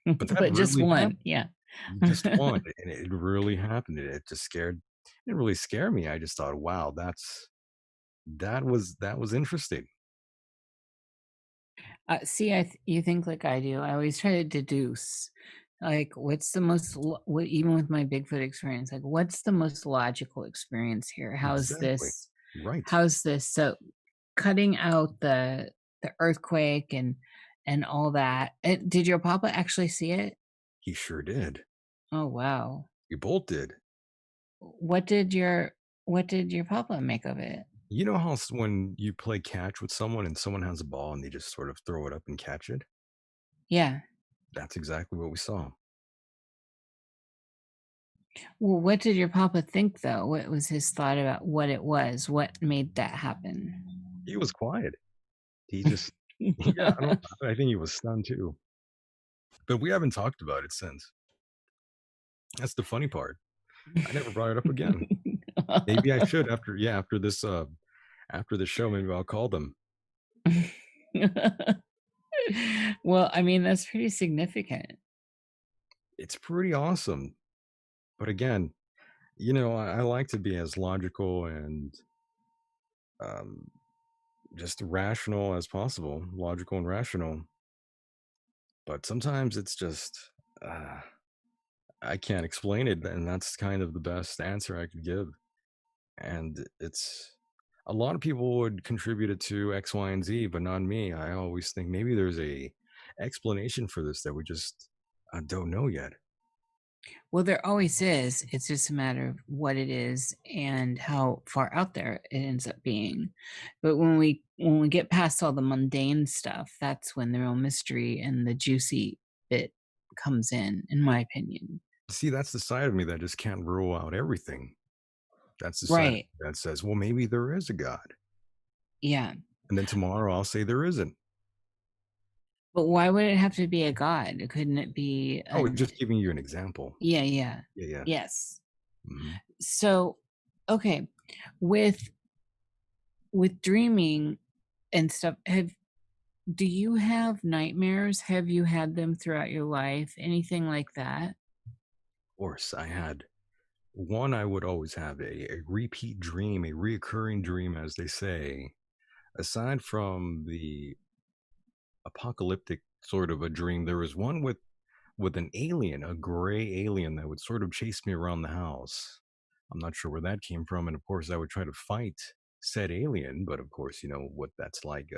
But that But just really one, happened. yeah. Just one. And it really happened. It just scared, it didn't really scare me. I just thought, wow, that was interesting. See, you think like I do. I always try to deduce, like, what's the most, what, even with my Bigfoot experience, like, what's the most logical experience here? How's Exactly. this? Right. How's this? So, cutting out the earthquake and all that. Did your papa actually see it? He sure did. Oh wow. We both did. What did your papa make of it? You know how when you play catch with someone and someone has a ball and they just sort of throw it up and catch it? Yeah. That's exactly what we saw. Well, what did your papa think though? What was his thought about what it was? What made that happen? He was quiet. He just, yeah, I think he was stunned too. But we haven't talked about it since. That's the funny part. I never brought it up again. Maybe I should after this show, maybe I'll call them. Well, I mean, that's pretty significant. It's pretty awesome. But again, I like to be as logical and um, just rational as possible, logical and rational. But sometimes it's just, I can't explain it. And that's kind of the best answer I could give. And it's a lot of people would contribute it to X, Y, and Z, but not me. I always think maybe there's a explanation for this that we just don't know yet. Well, there always is. It's just a matter of what it is and how far out there it ends up being. But when we get past all the mundane stuff, that's when the real mystery and the juicy bit comes in my opinion. See, that's the side of me that just can't rule out everything. That's the side Right. that says, well, maybe there is a God. Yeah. And then tomorrow I'll say there isn't. But why would it have to be a god? Couldn't it be Oh, just giving you an example. Yeah. Yeah. Yes. Mhm. So, okay, with dreaming and stuff, do you have nightmares? Have you had them throughout your life? Anything like that? Of course, I had one. I would always have a repeat dream, a reoccurring dream, as they say. Aside from the apocalyptic sort of a dream, there was one with an alien, a gray alien that would sort of chase me around the house. I'm not sure where that came from, and of course, I would try to fight said alien, but of course, you know what that's like.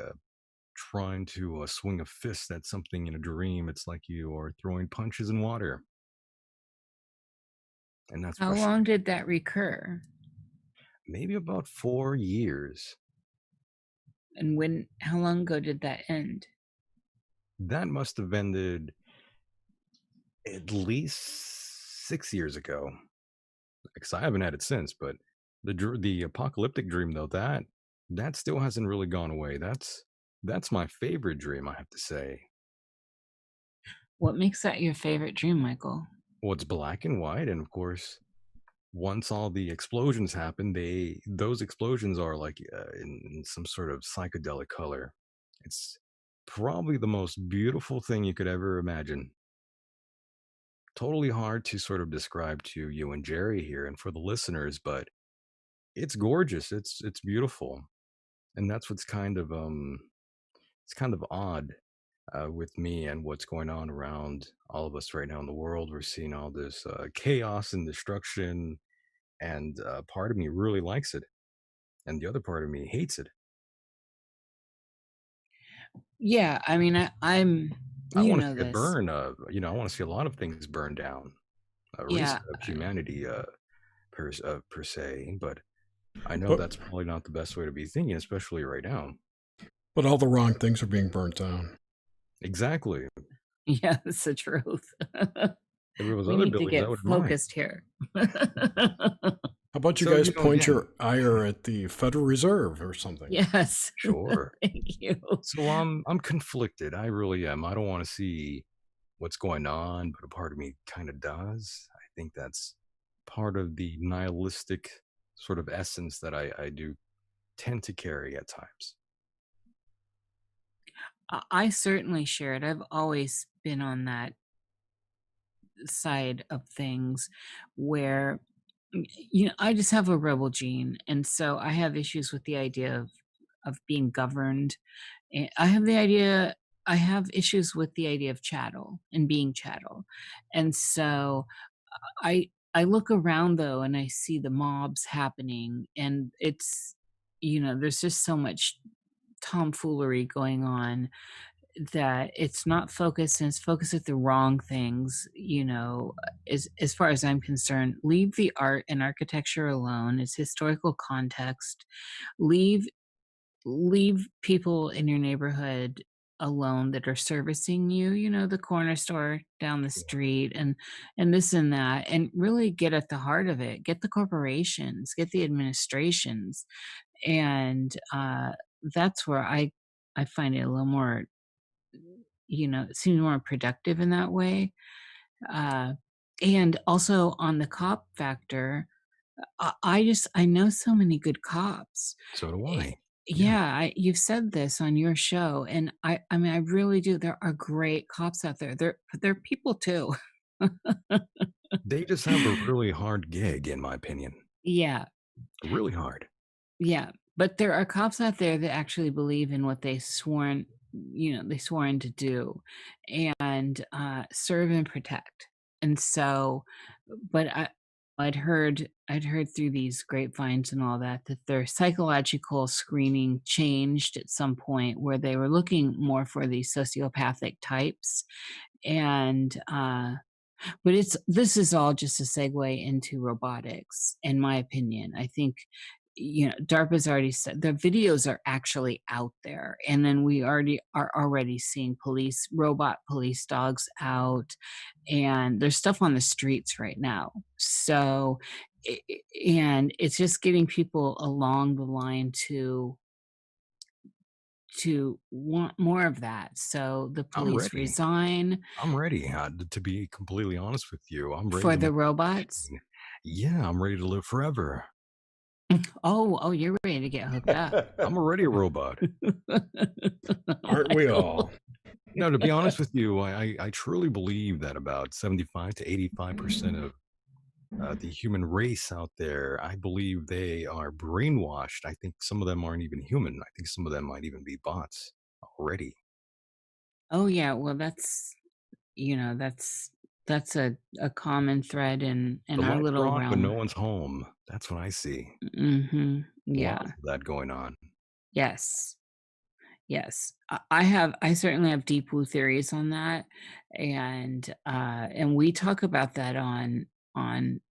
Trying to swing a fist at something in a dream, it's like you are throwing punches in water, and that's How frustrating. long did that recur? Maybe about 4 years. And how long ago did that end? That must have ended at least 6 years ago, because I haven't had it since. But the apocalyptic dream, though, that still hasn't really gone away. That's my favorite dream, I have to say. What makes that your favorite dream, Michael? Well, it's black and white, and of course, once all the explosions happen, those explosions are like in some sort of psychedelic color. It's probably the most beautiful thing you could ever imagine. Totally hard to sort of describe to you and Jerry here and for the listeners, but it's gorgeous. It's beautiful, and that's what's kind of it's kind of odd with me and what's going on around all of us right now in the world. We're seeing all this chaos and destruction, and part of me really likes it, and the other part of me hates it. Yeah, I mean, I'm I you want to know see it this. burn. I want to see a lot of things burn down. Erase Yeah. of humanity, per se. But I know But that's probably not the best way to be thinking, especially right now. but all the wrong things are being burnt down. Exactly. Yeah, that's the truth. If it was We other need to buildings, I get wouldn't mind. focused here. How about you So, guys point again, your ire at the Federal Reserve or something? Yes. sure. Thank you. So I'm conflicted. I really am. I don't want to see what's going on, but a part of me kind of does. I think that's part of the nihilistic sort of essence that I do tend to carry at times. I certainly share it. I've always been on that side of things where I just have a rebel gene, and so I have issues with the idea of being governed. And I have issues with the idea of chattel and being chattel. And so I look around though and I see the mobs happening, and it's there's just so much tomfoolery going on that it's not focused, and it's focused at the wrong things. As far as I'm concerned, leave the art and architecture alone. It's historical context. Leave leave people in your neighborhood alone that are servicing you, the corner store down the street, and this and that, and really get at the heart of it. Get the corporations, get the administrations. And that's where I find it a little more, it seems more productive in that way. uh and also on the cop factor, I know so many good cops. So do Eh, I. Yeah. yeah, you've said this on your show, and I mean, I really do. There are great cops out there. They're people too. They just have a really hard gig, in my opinion. Yeah, Really hard. yeah. But there are cops out there that actually believe in what they sworn to do, and serve and protect. And so, but I'd heard through these grapevines and all that their psychological screening changed at some point, where they were looking more for these sociopathic types. And but this is all just a segue into robotics, in my opinion. I think, DARPA's already said the videos are actually out there, and then we are already seeing robot police dogs out, and there's stuff on the streets right now. So, and it's just getting people along the line to want more of that. So the I'm police ready. resign I'm ready. To be completely honest with you, I'm ready for to the make a robots. change. Yeah, I'm ready to live forever. Oh, you're ready to get hooked up. I'm already a robot. Aren't we all? No, to be honest with you, I truly believe that about 75 to 85% of the human race out there, I believe they are brainwashed. I think some of them aren't even human. I think some of them might even be bots already. Oh yeah, well that's a common thread in The our lights are little on, but no realm. one's home. That's what I see. Yeah. Lots of that going on. Yes. Yes. I certainly have deep blue theories on that. And we talk about that on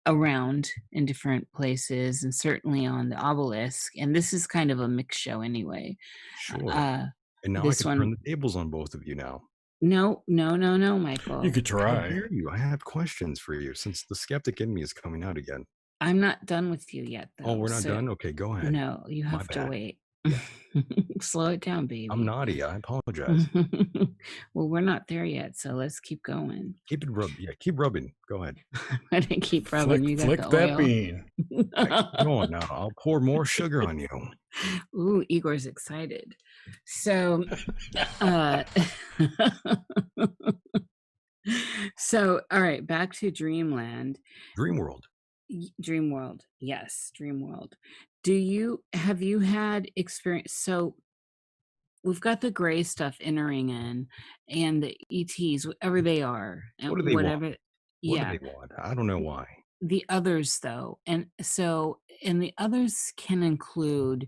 around in different places, and certainly on the obelisk. And this is kind of a mixed show anyway. Sure. Uh And now I this could turn one, the tables on both of you now. no, no, no, no, You Michael. could How try. dare you? I have questions for you since the skeptic in me is coming out again. I'm not done with you yet, Oh, though. we're not So done? Okay, go ahead. no, you My have to bad. wait. Yeah. Slow it down, I'm baby. naughty. I apologize. Well, we're not there yet, so let's keep going. Keep it rub. Yeah, keep rubbing. Go ahead. I'm gonna keep rubbing. You got Flick the that oil. bean. Keep going now. I'll pour more sugar on you. Ooh, Igor's excited. So, uh, so all right, back to Dreamland. Dream world. Dream World. Yes, Dream World. Have you had experience? So we've got the gray stuff entering in, and the ETs, whatever they are, and What do they want? whatever. What do Yeah, they want? I don't know why. the others though, and the others can include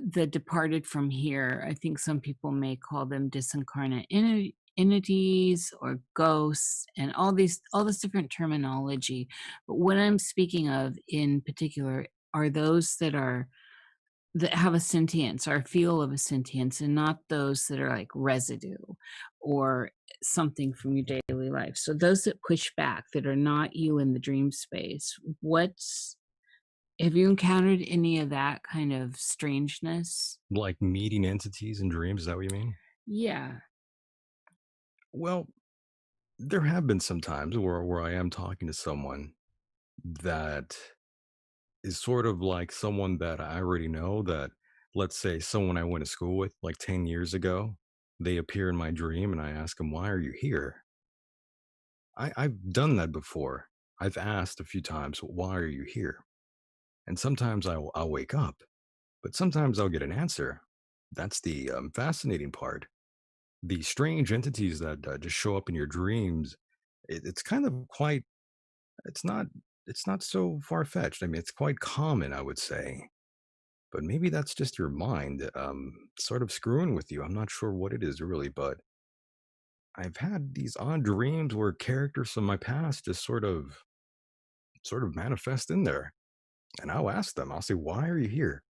the departed from here. I think some people may call them disincarnate entities or ghosts, and all this different terminology. But what I'm speaking of in particular are those that have a sentience or feel of a sentience, and not those that are like residue or something from your daily life. So those that push back, that are not you in the dream space, what's Have you encountered any of that kind of strangeness? Like meeting entities in dreams, is that what you mean? Yeah. Well, there have been some times where I am talking to someone that is sort of like someone that I already know, that, let's say, someone I went to school with like 10 years ago, they appear in my dream and I ask them, "Why are you here?" I've done that before. I've asked a few times, "Why are you here?" And sometimes I'll wake up, but sometimes I'll get an answer. That's the fascinating part. The strange entities that just show up in your dreams, it's kind of quite, it's not, it's not so far-fetched. I mean, it's quite common, I would say. But maybe that's just your mind, sort of screwing with you. I'm not sure what it is really, but I've had these odd dreams where characters from my past just sort of manifest in there. And I'll ask them, I'll say, "Why are you here?"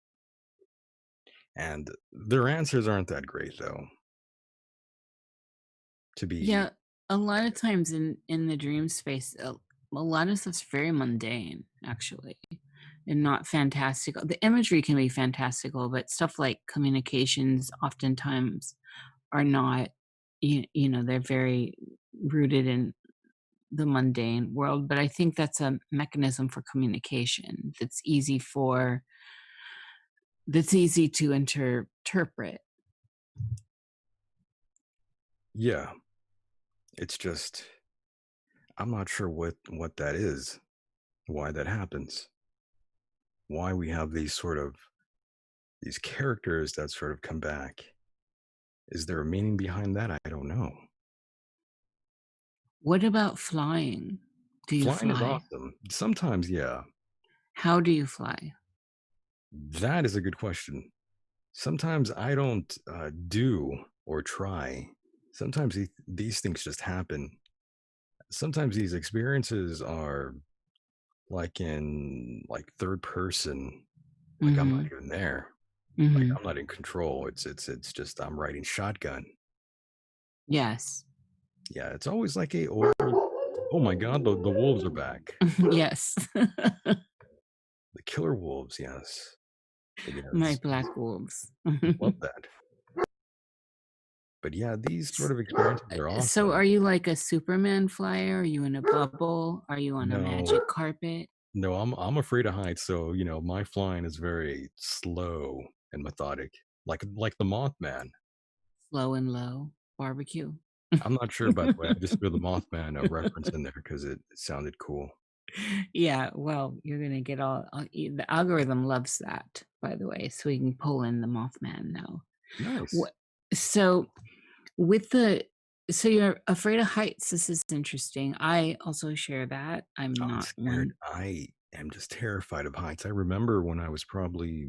And their answers aren't that great, though. To be Yeah, a lot of times in the dream space, a lot of stuff's very mundane, actually, and not fantastical. The imagery can be fantastical, but stuff like communications oftentimes are not. They're very rooted in the mundane world. But I think that's a mechanism for communication that's easy to interpret. yeah, it's just I'm not sure what that is, why that happens, why we have these characters that sort of come back. Is there a meaning behind that? I don't know. What about flying? Do you Flying is fly? awesome. Sometimes, yeah. How do you fly? That is a good question. Sometimes I don't do or try. Sometimes these things just happen. Sometimes these experiences are like in like third person, like I'm not Mhm. even there. Like Mhm. I'm not in control. It's just I'm riding shotgun. Yes. Yeah, it's always like a old. Oh my God, the wolves are back. Yes. The killer wolves, yes. My Yes, black wolves. love that. But yeah, these sort of experiences are So awesome. are you like a Superman flyer? Are you in a bubble? Are you on a No, magic carpet? no, I'm afraid of heights, so my flying is very slow and methodic, like the Mothman. Slow and low? Barbecue? I'm not sure, by the way. I just threw the Mothman reference in there because it sounded cool. Yeah, well, you're gonna get the algorithm loves that, by the way, so we can pull in the Mothman now. Nice. What so with the so you're afraid of heights. This is interesting. I also share that. I'm I'm not scared. one. I am just terrified of heights. I remember when I was probably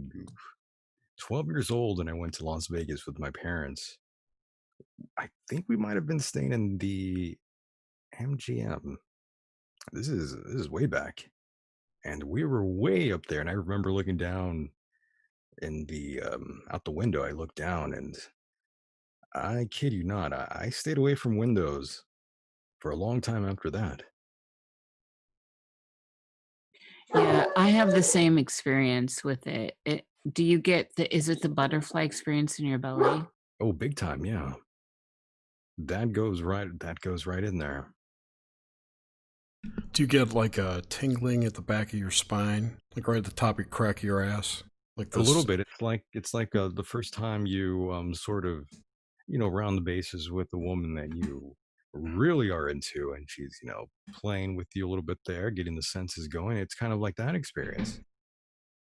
12 years old and I went to Las Vegas with my parents. I think we might have been staying in the MGM. This is way back, and we were way up there. And I remember looking down in the out the window. I looked down, and I kid you not, I stayed away from windows for a long time after that. Yeah, I have the same experience with it. Do you get is it the butterfly experience in your belly? Oh, big time, yeah. That goes right in there. Do you get like a tingling at the back of your spine, like right at the top of your crack of your ass, like A little this? bit. It's like the first time you sort of round the bases with a woman that you really are into, and she's playing with you a little bit there, getting the senses going. It's kind of like that experience,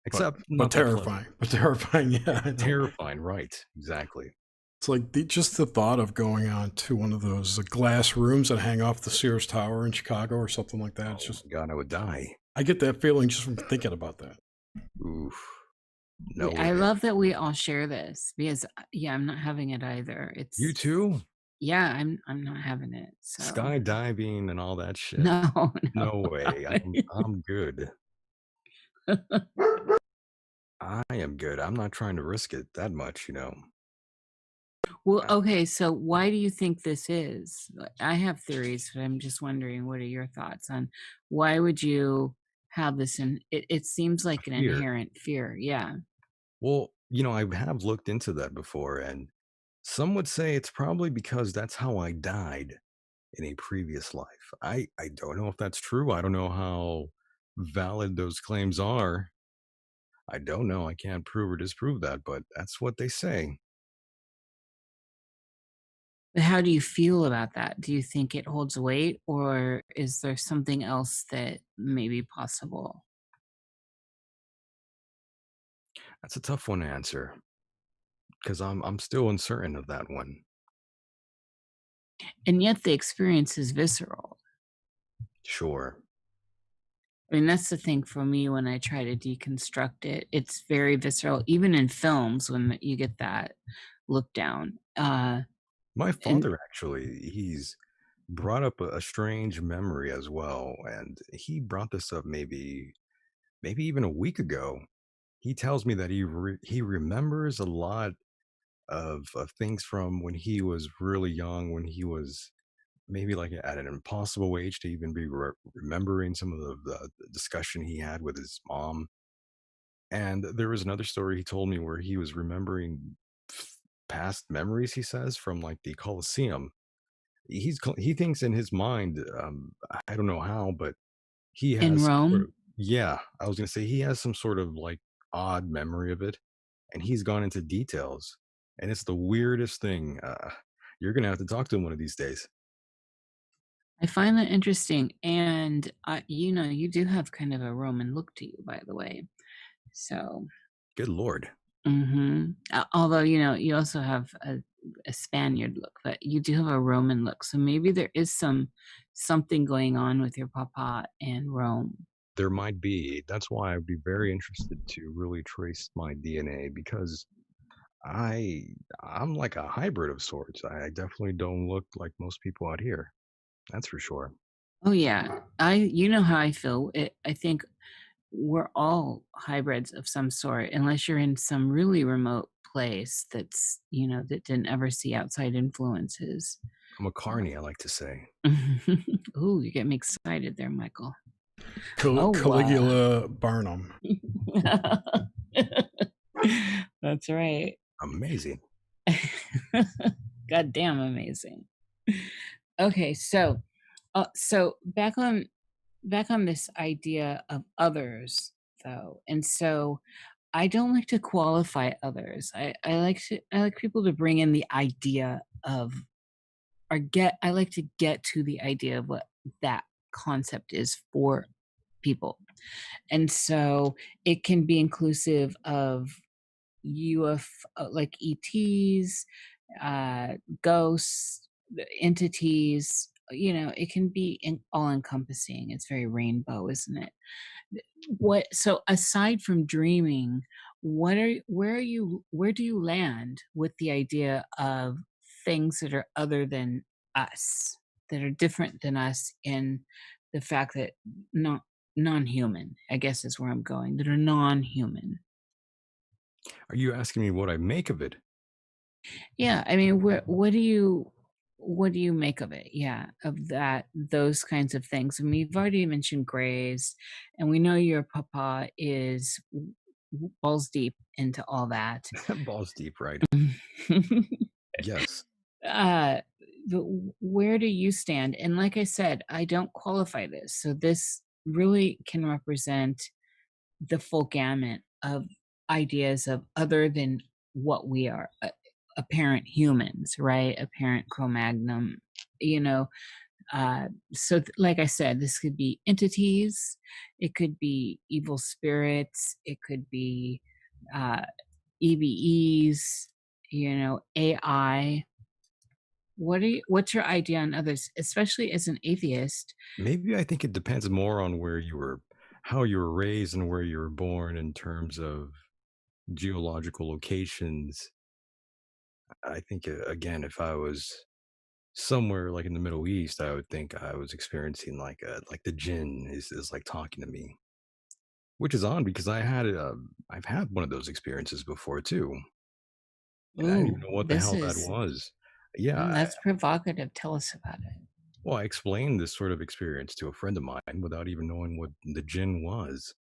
But except but not that pleasant. terrifying. But terrifying. Yeah, I know. Terrifying, right? Exactly. It's like just the thought of going on to one of those glass rooms that hang off the Sears Tower in Chicago or something like that. It's Oh just my God, I would die. I get that feeling just from thinking about that. Oof. No I way. love that we all share this because yeah, I'm not having it either. You too? Yeah, I'm not having it. So Skydiving and all that shit. no, no. No way. I'm good. I am good. I'm not trying to risk it that much. Well, Uh, okay, so why do you think this is? I have theories, but I'm just wondering what are your thoughts on why would you have this, and it seems like an Fear. inherent fear. Yeah. Well, I have looked into that before, and some would say it's probably because that's how I died in a previous life. I don't know if that's true. I don't know how valid those claims are. I don't know. I can't prove or disprove that, but that's what they say. But how do you feel about that? Do you think it holds weight, or is there something else that may be possible? That's a tough one to answer because I'm still uncertain of that one. And yet the experience is visceral. Sure. I mean, that's the thing for me when I try to deconstruct it. It's very visceral, even in films when you get that look down. My And father actually, he's brought up a strange memory as well, and he brought this up maybe even a week ago. He tells me that he remembers a lot of things from when he was really young, when he was maybe like at an impossible age to even be remembering some of the discussion he had with his mom. And there was another story he told me where he was remembering past memories, he says, from like the Colosseum. He thinks in his mind, I don't know how, but he in has some sort Rome, of, yeah, I was gonna say he has some sort of like odd memory of it, and he's gone into details, and it's the weirdest thing. You're gonna have to talk to him one of these days. I find that interesting. And, you do have kind of a Roman look to you, by the way. So, Good lord. although, you also have a Spaniard look, but you do have a Roman look. So maybe there is something going on with your papa in Rome. There might be. That's why I'd be very interested to really trace my DNA because I I'm like a hybrid of sorts. I definitely don't look like most people out here. That's for sure. Oh yeah, you know how I feel. I think we're all hybrids of some sort, unless you're in some really remote place that didn't ever see outside influences. I'm a carny, I like to say. Ooh, you get me excited there, Michael. Caligula Barnum. That's right. Amazing. Goddamn amazing. Okay, so back on this idea of others, though. And so I don't like to qualify others. I like people to bring in the idea of, I like to get to the idea of what that concept is for people. And so it can be inclusive of like ETs, uh, ghosts, entities. It can be all encompassing. It's very rainbow, isn't it? So aside from dreaming, where do you land with the idea of things that are other than us, that are different than us in the fact that not non-human, I guess is where I'm going, that are non-human. Are you asking me what I make of it? Yeah, I mean, what do you make of it? Yeah, of those kinds of things. I mean, you've already mentioned grays, and we know your papa is balls deep into all that. Balls deep, right? Yes. uh, but where do you stand? And like I said, I don't qualify this, so this really can represent the full gamut of ideas of other than what we are, apparent humans, right? Apparent Cro-Magnon, you know. Like I said, this could be entities, it could be evil spirits, it could be uh, EBEs, AI. What's your idea on others, especially as an atheist? Maybe I think it depends more on how you were raised and where you were born in terms of geological locations. I think, again, if I was somewhere like in the Middle East, I would think I was experiencing like the jinn is like talking to me, which is odd because I've had one of those experiences before too, and I didn't even Ooh, know what the this hell that is was. Yeah, that's provocative. Tell us about it. Well, I explained this sort of experience to a friend of mine without even knowing what the jinn was.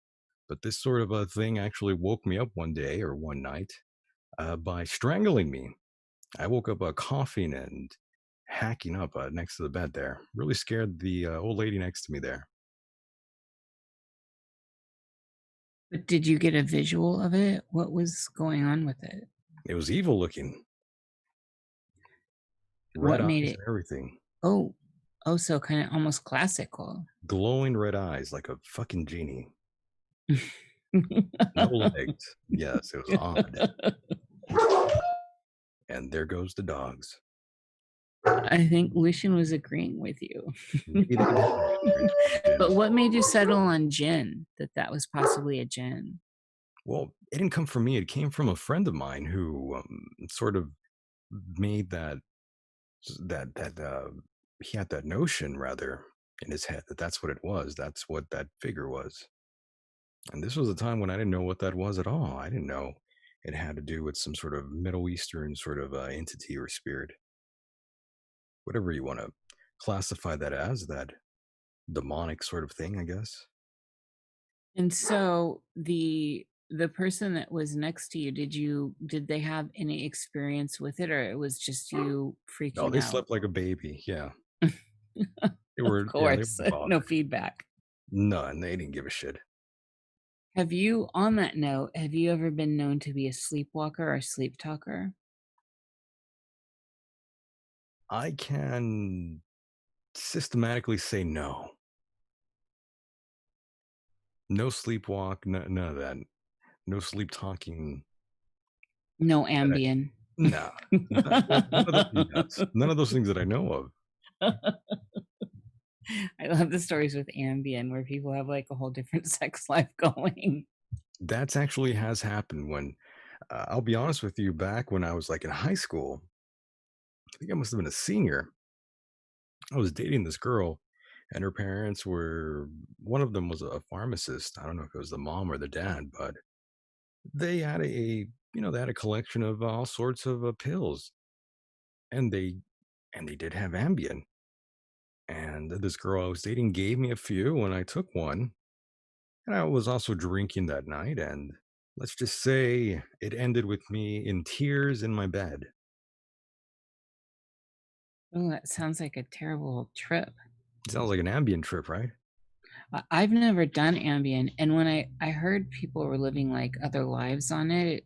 But this sort of a thing actually woke me up one day or one night by strangling me. I woke up coughing and hacking up next to the bed there. Really scared the old lady next to me there. But did you get a visual of it? What was going on with it? It was evil looking, red What made eyes it? and everything. Oh, so kind of almost classical. Glowing red eyes like a fucking genie. No legs. Yes, it was odd. And there goes the dogs. I think Lucian was agreeing with you. Maybe they did have experience with the But jinn. what made you settle on Jin? That was possibly a Jin. Well, it didn't come from me. It came from a friend of mine who sort of made that he had that notion rather in his head that that's what it was. That's what that figure was. And this was a time when I didn't know what that was at all. I didn't know it had to do with some sort of Middle Eastern sort of entity or spirit, whatever you want to classify that as, that demonic sort of thing, I guess. And so the person that was next to you, did they have any experience with it, or it was just you No, freaking they out? slept like a baby. Yeah, they Of were. Yeah, they course, were no bothered. feedback. None. They didn't give a shit. Have you, on that note, have you ever been known to be a sleepwalker or sleep talker? I can systematically say no. No sleepwalk. None of that. No sleep talking. No That Ambien. Nah. Well, none of those, yes, none of those things that I know of. I love the stories with Ambien where people have like a whole different sex life going. That's actually has happened when, I'll be honest with you, back when I was like in high school, I think I must have been a senior. I was dating this girl, and her parents were, one of them was a pharmacist. I don't know if it was the mom or the dad, but they had they had a collection of all sorts of pills, and they did have Ambien. And this girl I was dating gave me a few, and I took one. And I was also drinking that night, and let's just say it ended with me in tears in my bed. Oh, that sounds like a terrible trip. Sounds like an Ambien trip, right? I've never done Ambien, and when I heard people were living like other lives on it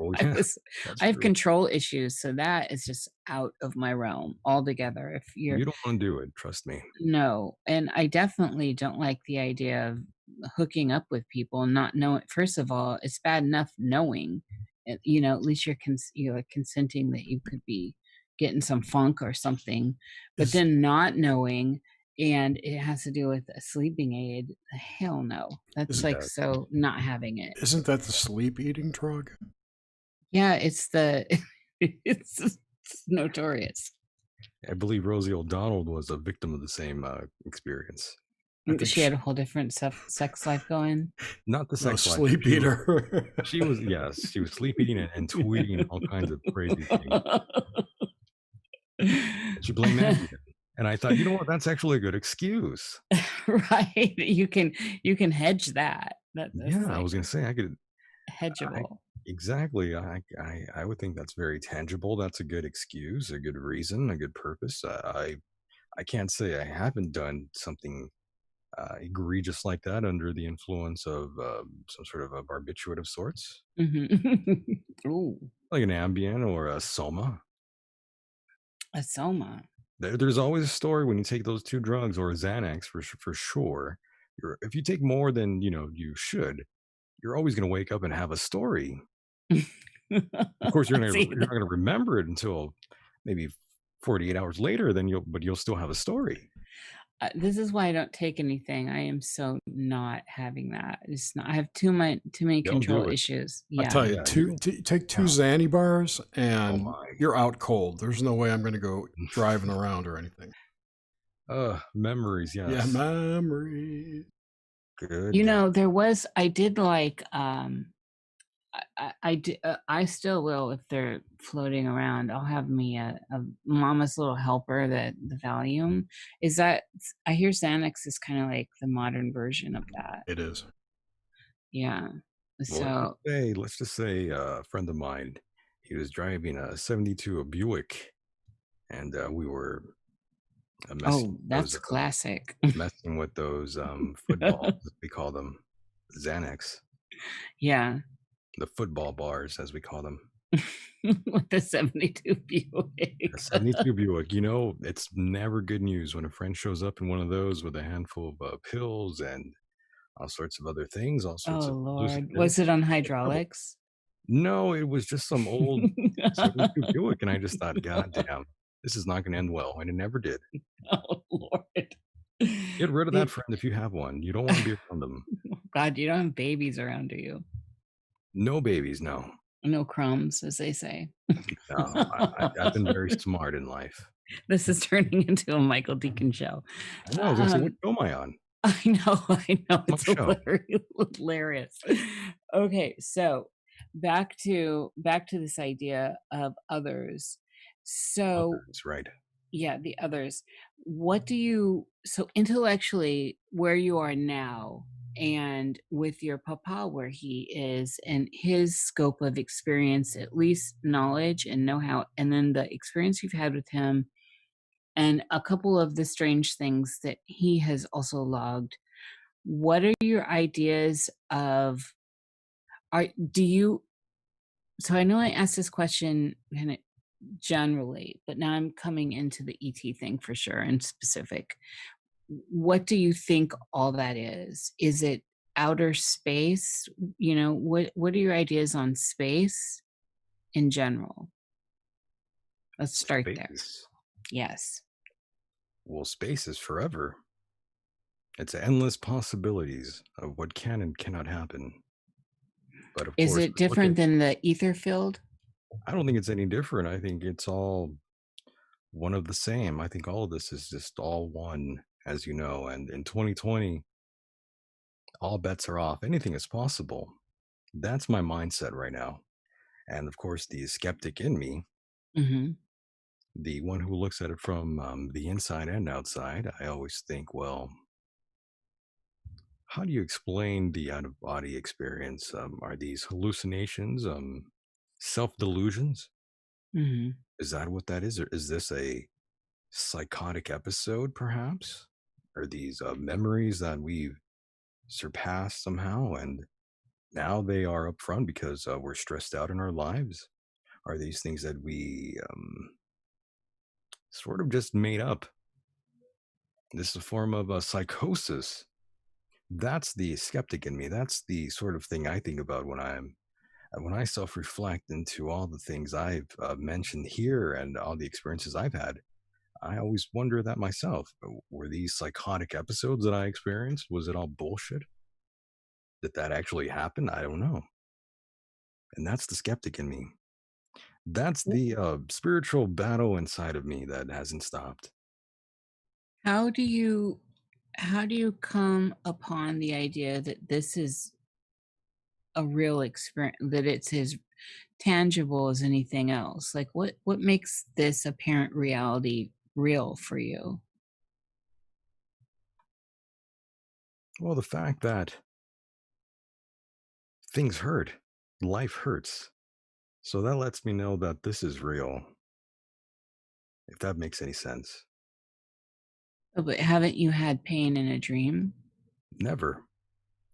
Oh I yeah, was that's I have true. control issues, so that is just out of my realm altogether. If you're You don't want to do it, trust me. No, and I definitely don't like the idea of hooking up with people and not knowing. First of all, it's bad enough knowing, at least you're consenting that you could be getting some funk or something, but Is then not knowing, and it has to do with a sleeping aid. Hell no, that's is like Yeah, so not having it. isn't that the sleep eating drug? Yeah, it's the it's notorious. I believe Rosie O'Donnell was a victim of the same experience. I think She had a whole different sex life going. Not the no sex life. sleep eater. She was, yes, she was sleep eating and tweeting all kinds of crazy things. She blamed Ambien, and I thought, you know what? That's actually a good excuse. Right. You can hedge that. That's Yeah, I like was gonna say I could. I hedgeable. exactly. I would think that's very tangible. That's a good excuse, a good reason, a good purpose. I can't say I haven't done something egregious like that under the influence of some sort of a barbiturate of sorts, Mhm. Ooh, like an Ambien or a Soma. a soma. There's always a story when you take those two drugs or a Xanax for sure. If you take more than you should, you're always going to wake up and have a story. Of course, See, you're not gonna remember it until maybe 48 hours later, then you'll still have a story. this is why I don't take anything. I am so not having that. It's not. I have too many Don't control do it. issues. I'll Yeah. tell Oh, you, yeah, you take two yeah. Xanny bars Oh and my. you're out cold. There's no way I'm going to go driving around or anything. Memories, Yeah, yes. memory. Good. There was. I did like. I still will if they're floating around. I'll have me a mama's little helper, that the Valium. Is that, I hear Xanax is kind of like the modern version of that. It is. Yeah. Well, So, let's just say a friend of mine, he was driving a 72 Buick, and we were oh, that's classic. messing with those footballs, as we call them, Xanax, Yeah. the football bars, as we call them. With the 72 Buick. A 72 Buick, you know, it's never good news when a friend shows up in one of those with a handful of pills and all sorts of other things, all sorts Oh of Lord. hallucinogens. Was it on It's trouble. hydraulics? No, it was just some old 72 Buick, and I just thought, God damn, this is not going to end well, and it never did. Oh Lord. Get rid of that friend if you have one. You don't want to be around them. God, you don't have babies around, do you? No babies, no. No crumbs, as they say. No, I've been very smart in life. This is turning into a Michael Decon show. I know. I was going to say, what show am I on? I know. What It's show? hilarious. Okay, so back to this idea of others. So Others, right. yeah, the others. What do you, so intellectually, where you are now, and with your papa where he is, and his scope of experience, at least knowledge and know-how, and then the experience you've had with him, and a couple of the strange things that he has also logged, what are your ideas of, do you, so I know I asked this question kind of generally, but now I'm coming into the ET thing for sure and specific. What do you think all that is? Is it outer space? You know, what are your ideas on space in general? Let's start there. Space. Yes. Well, space is forever. It's endless possibilities of what can and cannot happen. But of Is course, it different than the ether field? I don't think it's any different. I think it's all one of the same. I think all of this is just all one, as you know. And in 2020, all bets are off. Anything is possible. That's my mindset right now. And of course, the skeptic in me, Mm-hmm. the one who looks at it from the inside and outside, I always think, well, how do you explain the out of body experience? Are these hallucinations, self delusions? Mm-hmm. Is that what that is? Or is this a psychotic episode, perhaps? Are these memories that we've surpassed somehow and now they are up front because we're stressed out in our lives? Are these things that we sort of just made up? This is a form of psychosis. That's the skeptic in me. That's the sort of thing I think about when I self-reflect into all the things I've mentioned here and all the experiences I've had. I always wonder that myself. Were these psychotic episodes that I experienced? Was it all bullshit? Did that actually happen? I don't know. And that's the skeptic in me. That's the spiritual battle inside of me that hasn't stopped. How do you come upon the idea that this is a real experience, that it's as tangible as anything else? Like what makes this apparent reality real for you? Well, the fact that things hurt, life hurts. So that lets me know that this is real, if that makes any sense. Oh, but haven't you had pain in a dream? Never.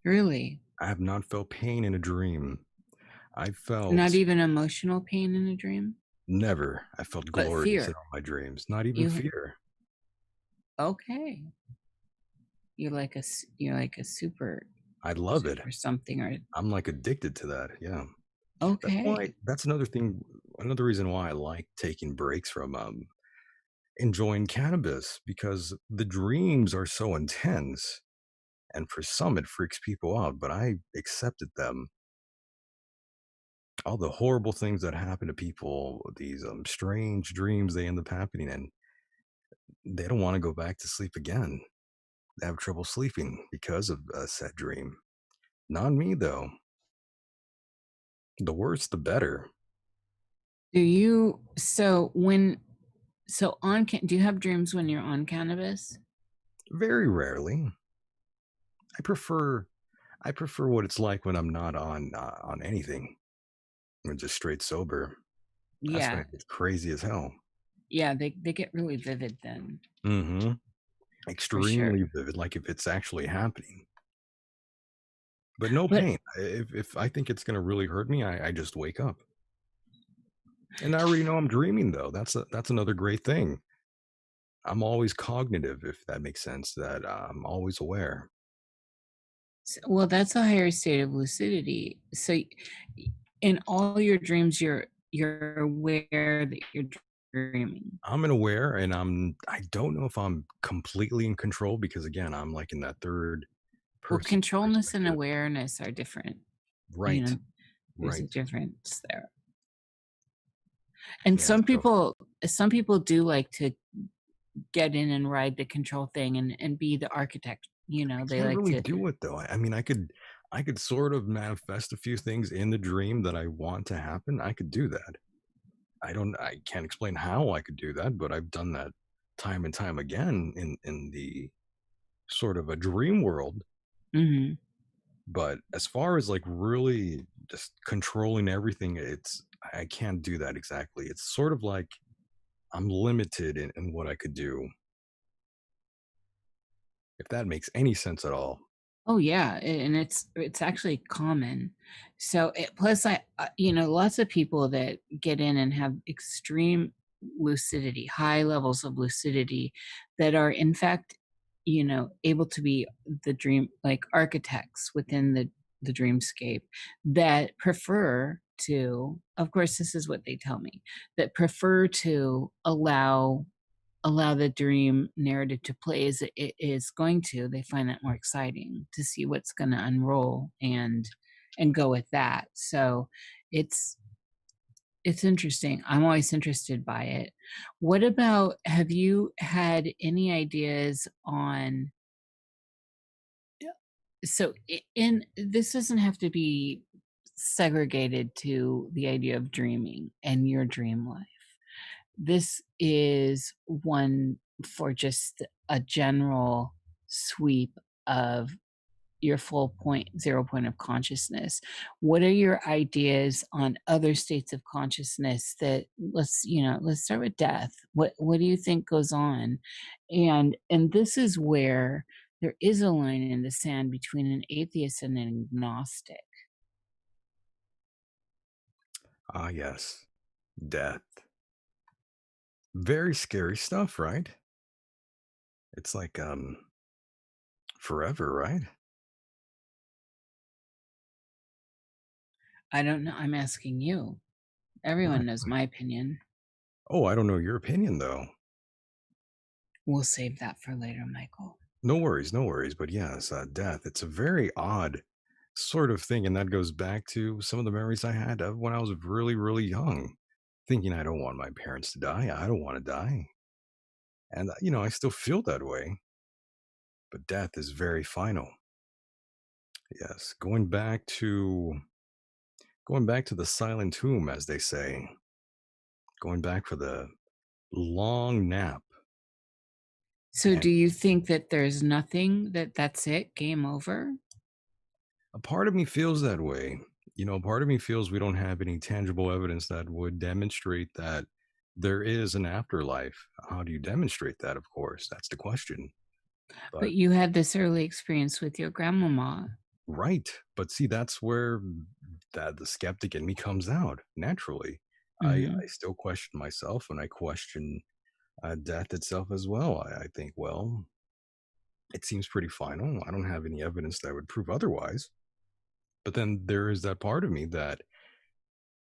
Really? I have not felt pain in a dream. I Not felt even emotional pain in a dream? never. I felt But glorious in fear. all my dreams. Not even You fear. okay. You're like a super I love it. something, or I'm like addicted to that. Yeah. okay. That's another thing, another reason why I like taking breaks from enjoying cannabis, because the dreams are so intense and for some it freaks people out, but I accepted them. All the horrible things that happen to people, these strange dreams they end up happening, and they don't want to go back to sleep again. They have trouble sleeping because of a said dream. Not me though. The worse, the better. Do you do you have dreams when you're on cannabis? Very rarely. I prefer I prefer what it's like when I'm not on anything. I'm just straight sober. That's when Yeah. it gets crazy as hell. Yeah, they get really vivid then, Mm-hmm. for sure. Extremely vivid, like if it's actually happening. But no But pain. If I think it's gonna really hurt me, I just wake up. And I already know I'm dreaming though. That's another great thing. I'm always cognitive, if that makes sense, that I'm always aware. well, that's a higher state of lucidity. So in all your dreams you're aware that you're dreaming. I'm an aware and I don't know if I'm completely in control because again, I'm like in that third Well, person controlness and perspective. awareness are different. You Right. know, there's a Right. difference there. And Yeah. So some people do like to get in and ride the control thing and be the architect. I They can't like really to. do it though. I mean, I could sort of manifest a few things in the dream that I want to happen. I could do that. I can't explain how I could do that, but I've done that time and time again in the sort of a dream world. Mhm. But as far as like really just controlling everything, I can't do that exactly. It's sort of like I'm limited in what I could do, if that makes any sense at all. Oh yeah, and it's actually common. So plus lots of people that get in and have extreme lucidity, high levels of lucidity, that are in fact, able to be the dream like architects within the dreamscape, that prefer to, of course, this is what they tell me, that prefer to allow the dream narrative to play as it is going to. They find that more exciting to see what's going to unroll and go with that. So it's it's interesting. I'm always interested by it. What about, have you had any ideas on, so in this doesn't have to be segregated to the idea of dreaming and your dream life. This is one for just a general sweep of your full point, 0 point of consciousness. What are your ideas on other states of consciousness that, let's start with death. What do you think goes on? And this is where there is a line in the sand between an atheist and an agnostic. Ah, yes. Death. Very scary stuff, right? It's like forever, right? I don't know. I'm asking you. Everyone Right. knows my opinion. Oh, I don't know your opinion though. We'll save that for later, Michael. No worries, no worries. But yes, death. It's a very odd sort of thing, and that goes back to some of the memories I had of when I was really, really young, thinking I don't want my parents to die. I don't want to die, and I still feel that way. But death is very final. Yes, going back to the silent tomb, as they say, going back for the long nap. So And do you think that there's nothing, that's it, game over? a part of me feels that way. Part of me feels we don't have any tangible evidence that would demonstrate that there is an afterlife. How do you demonstrate that? Of course, that's the question. But But you had this early experience with your grandmama. right, but see, that's where that the skeptic in me comes out naturally. Mhm. I still question myself, and I question death itself as well. I think, well, it seems pretty final. I don't have any evidence that would prove otherwise. But then there is that part of me that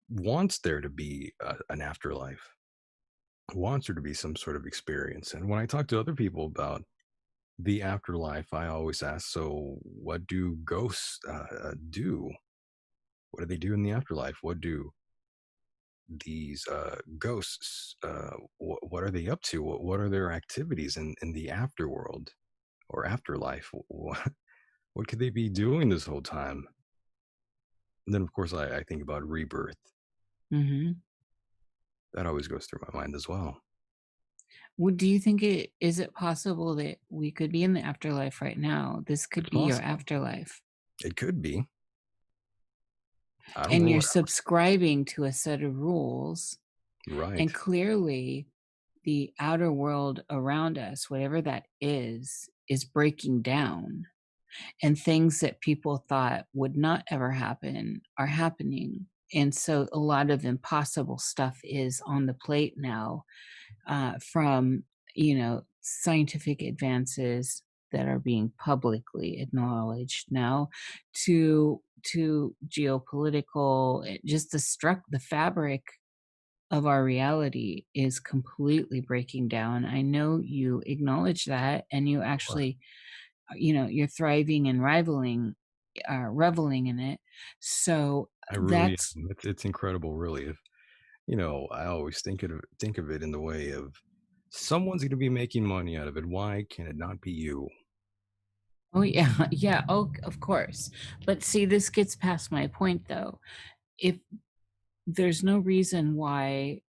wants there to be an afterlife, wants there to be some sort of experience. And when I talk to other people about the afterlife, I always ask, so what do ghosts do? What do they do in the afterlife? What do these ghosts, what are they up to? What are their activities in the afterworld or afterlife? What could they be doing this whole time? And then, of course, I think about rebirth. Hmm. That always goes through my mind as well. Do you think is it possible that we could be in the afterlife right now? This could It's be your possible. afterlife, It could be. I don't and rule you're it out. subscribing to a set of rules, Right. and clearly the outer world around us, whatever that is breaking down, and things that people thought would not ever happen are happening. And so a lot of impossible stuff is on the plate now, from scientific advances that are being publicly acknowledged now, to geopolitical, just the fabric of our reality is completely breaking down. I know you acknowledge that, and you Sure. actually, you're thriving and reveling in it. So I really that's am. It's incredible, really. If I always think of it in the way of someone's going to be making money out of it. Why can it not be you? oh yeah, yeah, oh of course. But see, this gets past my point though. If there's no reason why,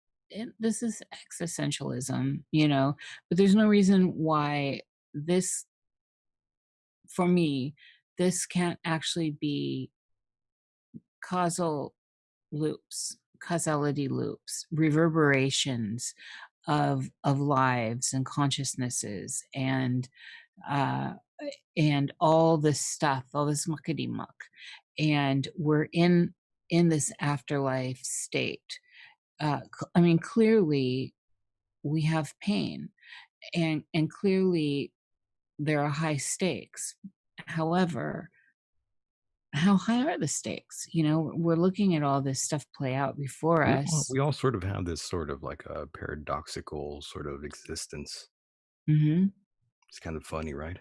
this is existentialism, but there's no reason why this, for me, this can't actually be causal causality loops, reverberations of lives and consciousnesses, uh and all this stuff, all this muckety muck, and we're in this afterlife state. I mean, clearly we have pain, and clearly there are high stakes. However, how high are the stakes? We're looking at all this stuff play out before us. We all sort of have this sort of like a paradoxical sort of existence. Hmm. It's kind of funny, right?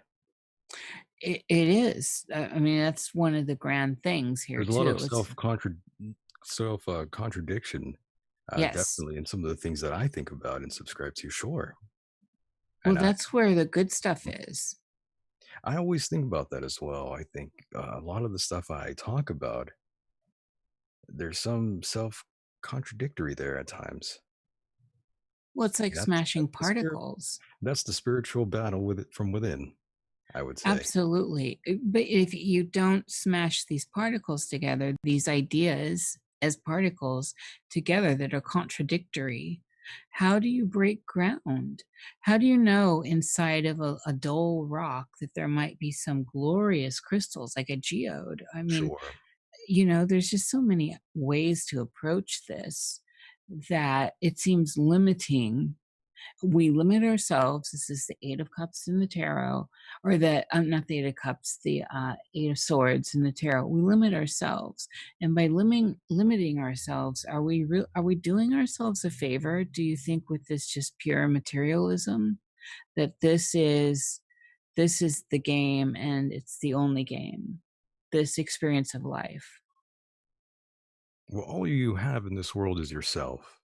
It is. I mean, that's one of the grand things here There's a lot of too. It's self contradiction, yes. definitely, in some of the things that I think about and subscribe to. Sure, Well, and that's where the good stuff is. I always think about that as well. I think a lot of the stuff I talk about, there's some self contradictory there at times. Well, it's like That's smashing the spirit. particles. That's the spiritual battle with it from within, I would say. Absolutely. But if you don't smash these particles together, these ideas as particles together that are contradictory, how do you break ground? How do you know inside of a dull rock that there might be some glorious crystals like a geode? I mean, Sure. there's just so many ways to approach this that it seems limiting. We limit ourselves. This is the Eight of Cups in the tarot, or the not the Eight of Cups, the Eight of Swords in the tarot. We limit ourselves, and by limiting ourselves, are we doing ourselves a favor? Do you think with this just pure materialism that this is the game and it's the only game, this experience of life? Well, all you have in this world is yourself.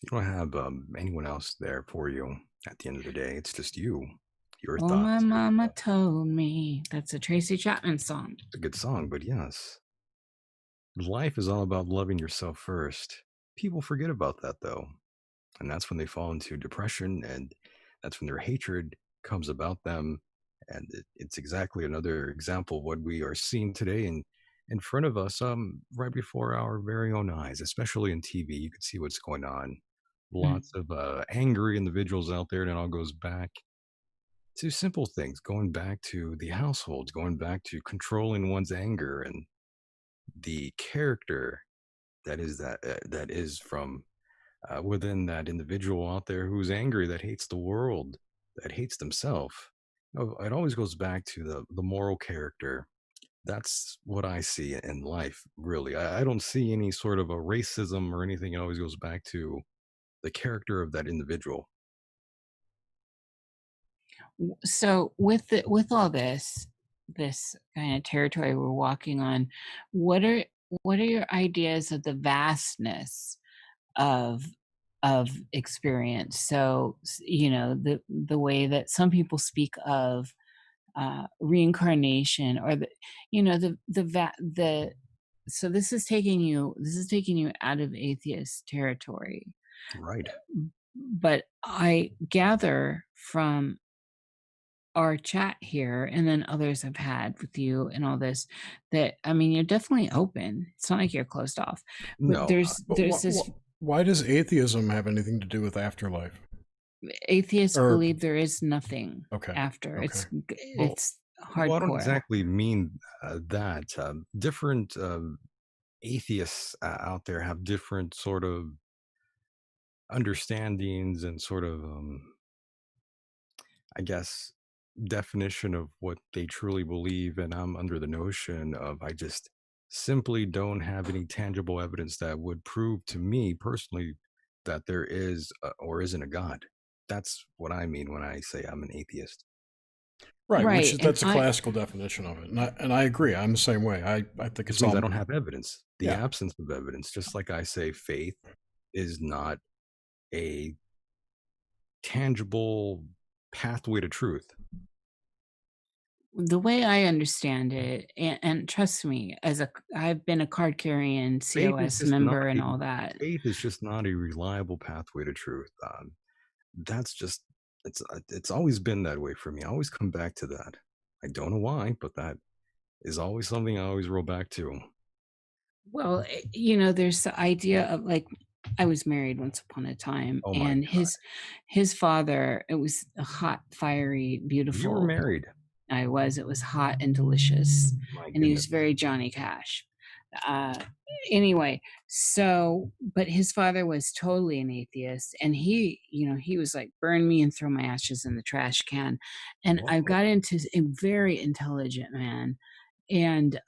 You don't have anyone else there for you at the end of the day. It's just you, your Oh, my thoughts. mama told me. That's a Tracy Chapman song. It's a good song, but yes, life is all about loving yourself first. People forget about that though. And that's when they fall into depression, and that's when their hatred comes about them. And it's exactly another example of what we are seeing today in front of us, right before our very own eyes, especially in TV. You can see what's going on. Mm. Lots of angry individuals out there, and it all goes back to simple things, going back to the household, going back to controlling one's anger and the character that is from within that individual out there who's angry, that hates the world, that hates themselves. It always goes back to the moral character. That's what I see in life, really. I don't see any sort of a racism or anything. It always goes back to the character of that individual. So with all this kind of territory we're walking on, what are what are your ideas of the vastness of experience? So the way that some people speak of reincarnation, or the so this is taking you out of atheist territory. Right. But I gather from our chat here, and then others I've had with you and all this, that I mean, you're definitely open. It's not like you're closed off. But No. But this why does atheism have anything to do with afterlife? atheists Or believe there is nothing okay, after. okay. It's Well, I don't hardcore. exactly mean that. Different atheists out there have different sort of understandings and sort of, I guess, definition of what they truly believe. And I'm under the notion of I just simply don't have any tangible evidence that would prove to me personally that there is or isn't a God. That's what I mean when I say I'm an atheist. Right, which Right. is And that's a classical definition of it, and I agree. I'm the same way. I think Which it's means all I don't have evidence. The yeah. absence of evidence, just like I say, faith is not a tangible pathway to truth. the way I understand it, and trust me, I've been a card carrying Faith is COS just not member and a all that. faith is just not a reliable pathway to truth. That's just it's always been that way for me. I always come back to that. I don't know why, but that is always something I always roll back to. Well, there's the idea of like I was married once upon a time, Oh my and God. his father, it was a hot, fiery, You were beautiful. married. I was. It was hot and delicious, My and he was goodness. very Johnny Cash. Uh, anyway, so but his father was totally an atheist, and he was like, "Burn me and throw my ashes in the trash can." And I Whoa. got into a very intelligent man, and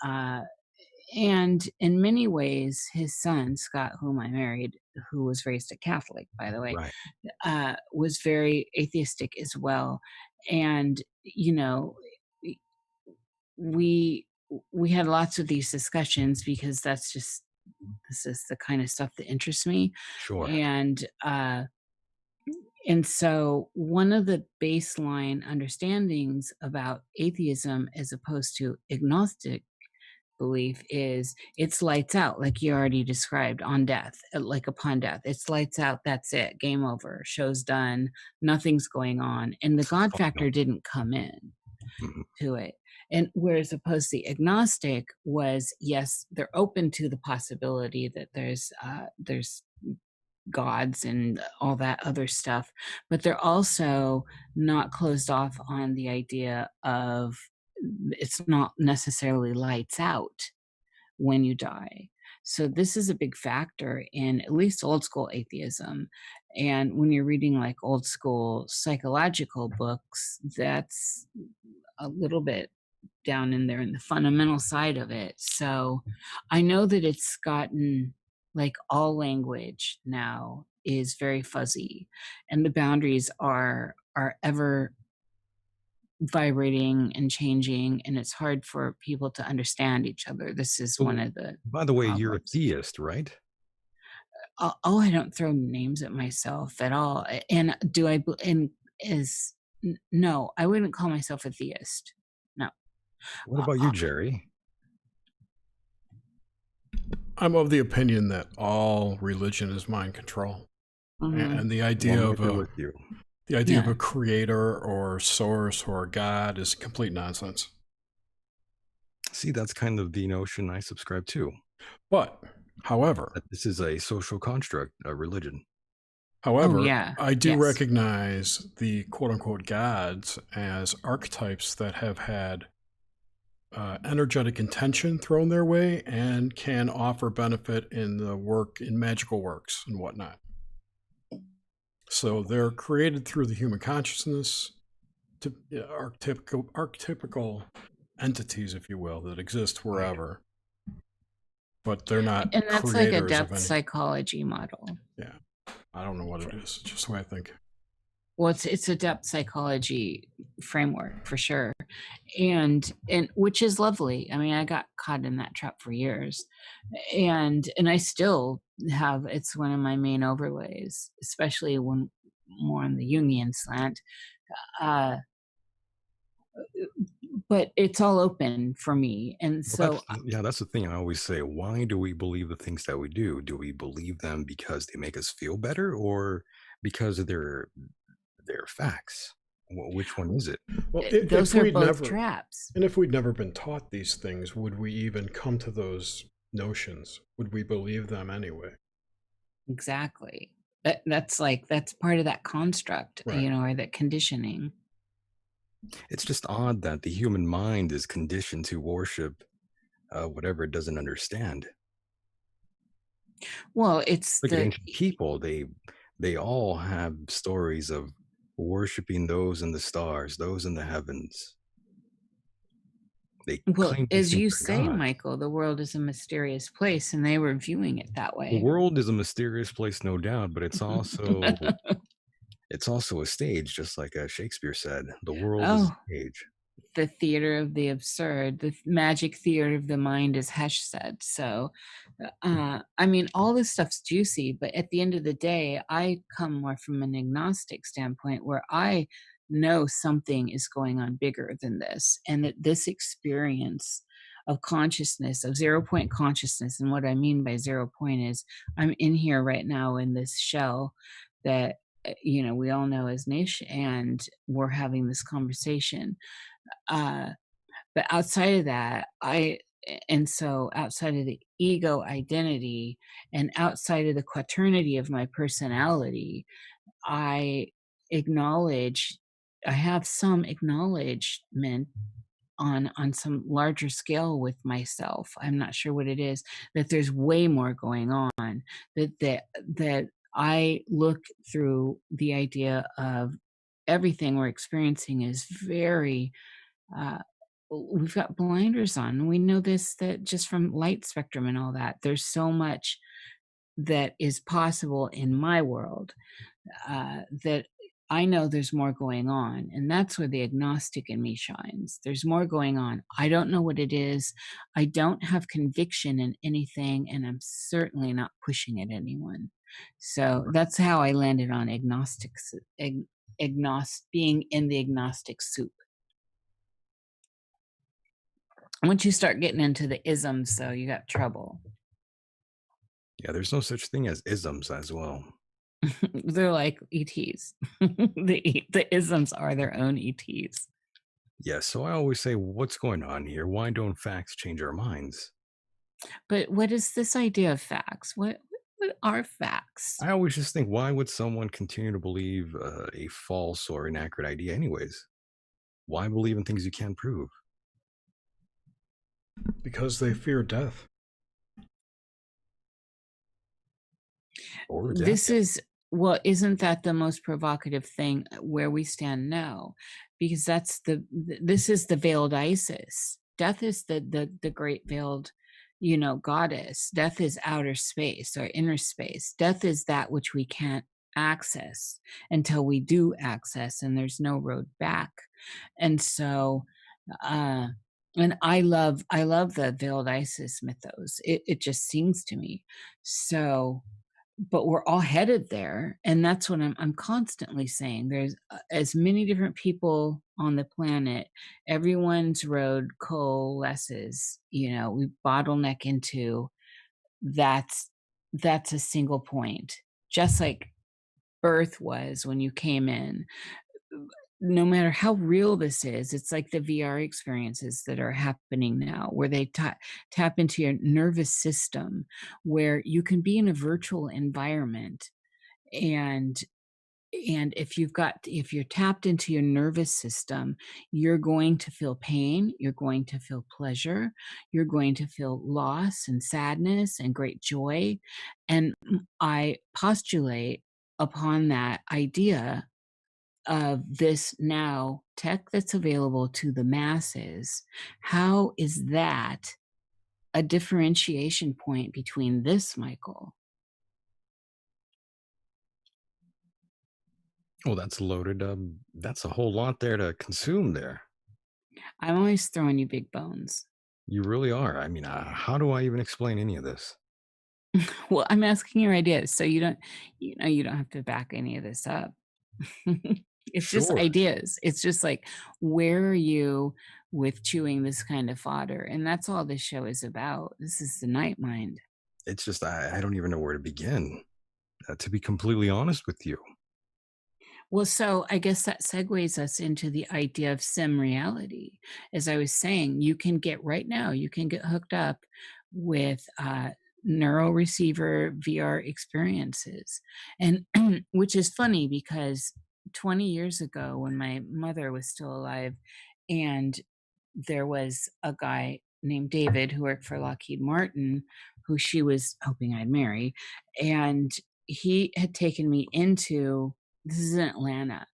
in many ways, his son Scott, whom I married, who was raised a Catholic, by the way, Right. was very atheistic as well. And we we had lots of these discussions because this is the kind of stuff that interests me. Sure. And so one of the baseline understandings about atheism as opposed to agnostic belief is it's lights out, like you already described, on death, like upon death. It's lights out, that's it, game over, show's done, nothing's going on. And the God Oh, no. factor didn't come in Mhm. to it. And whereas opposed to agnostic was, yes, they're open to the possibility that there's gods and all that other stuff, but they're also not closed off on the idea of it's not necessarily lights out when you die. So this is a big factor in at least old school atheism. And when you're reading like old school psychological books, that's a little bit down in there in the fundamental side of it. So I know that it's gotten like all language now is very fuzzy, and the boundaries are ever vibrating and changing, and it's hard for people to understand each other. This is one So, of the by the way, you're a problems. theist, right? Oh, I don't throw names at myself at all. And do I? And is no, I wouldn't call myself a theist. No. What about you, Jerry? I'm of the opinion that all religion is mind control, Mhm. and the Well, idea I'm right of there a with you. the idea of Yeah. a creator or source or God is complete nonsense. See, that's kind of the notion I subscribe to. But, however, That this is a social construct, a religion. Oh however, yeah. I do Yes. recognize the quote unquote gods as archetypes that have had energetic intention thrown their way and can offer benefit in the work in magical works and whatnot. So they're created through the human consciousness, to archetypical entities, if you will, that exist Right. wherever, but they're not And that's like a creators of depth any. psychology model. Yeah, I don't know what it is. It's just the way I think. Well, it's a depth psychology framework for sure. And which is lovely. I mean, I got caught in that trap for years. And I still have, it's one of my main overlays, especially when more on the Jungian slant. Uh but it's all open for me. And Well, so that's the thing I always say. Why do we believe the things that we do? Do we believe them because they make us feel better, or because of their facts? Which one is it? Well, those are both traps. And if we'd never been taught these things, would we even come to those notions? Would we believe them anyway? Exactly. That's part of that construct, Right. or that conditioning. It's just odd that the human mind is conditioned to worship whatever it doesn't understand. Well, it's Look at ancient people; they all have stories of worshiping those in the stars, those in the heavens. They well, claim these as things you are say, God. Michael, the world is a mysterious place, and they were viewing it that The way. world is a mysterious place, no doubt, but it's also a stage, just like Shakespeare said. The world is Oh, a stage. the theater of the absurd, the magic theater of the mind, as Hesh said. So, I mean, all this stuff's juicy, but at the end of the day, I come more from an agnostic standpoint where I know something is going on bigger than this, and that this experience of consciousness, of 0 point consciousness, and what I mean by 0 point is I'm in here right now in this shell that we all know as Nish, and we're having this conversation. But outside of that, so outside of the ego identity and outside of the quaternity of my personality, I acknowledge, I have some acknowledgement on some larger scale with myself. I'm not sure what it is, that there's way more going on, that I look through the idea of everything we're experiencing is very we've got blinders on. We know this, that just from light spectrum and all that, there's so much that is possible in my world, that I know there's more going on. And that's where the agnostic in me shines. There's more going on. I don't know what it is. I don't have conviction in anything, and I'm certainly not pushing at anyone. So that's how I landed on agnostics, being in the agnostic soup. Once you start getting into the isms, though, you got trouble. Yeah, there's no such thing as isms as well. They're like ETs. The isms are their own ETs. Yeah, so I always say, what's going on here? Why don't facts change our minds? But what is this idea of facts? What are facts? I always just think, why would someone continue to believe a false or inaccurate idea anyways? Why believe in things you can't prove? Because they fear death. Or This is, well, isn't that the most provocative thing where we stand now? Because this is the veiled Isis. Death is the great veiled, goddess. Death is outer space or inner space. Death is that which we can't access until we do access, and there's no road back. And so, and I love the veiled Isis mythos. It just sings to me. So, but we're all headed there, and that's what I'm constantly saying. There's as many different people on the planet. Everyone's road coalesces. We bottleneck into that's a single point, just like Earth was when you came in. No matter how real this is, it's like the VR experiences that are happening now, where they tap into your nervous system, where you can be in a virtual environment, and if you're tapped into your nervous system, you're going to feel pain, you're going to feel pleasure, you're going to feel loss and sadness and great joy. And I postulate upon that idea of this now tech that's available to the masses. How is that a differentiation point between this, Michael? Well, that's loaded. That's a whole lot there to consume there. I'm always throwing you big bones. You really are. I mean, how do I even explain any of this? Well, I'm asking your ideas, so you don't have to back any of this up. It's just Sure. ideas. It's just like, where are you with chewing this kind of fodder? And that's all this show is about. This is the night mind. It's just, I don't even know where to begin, to be completely honest with you. Well, so I guess that segues us into the idea of sim reality. As I was saying, you can get right now, you can get hooked up with neural receiver VR experiences. And which is funny because 20 years ago, when my mother was still alive, and there was a guy named David who worked for Lockheed Martin, who she was hoping I'd marry. And he had taken me into, this is in Atlanta.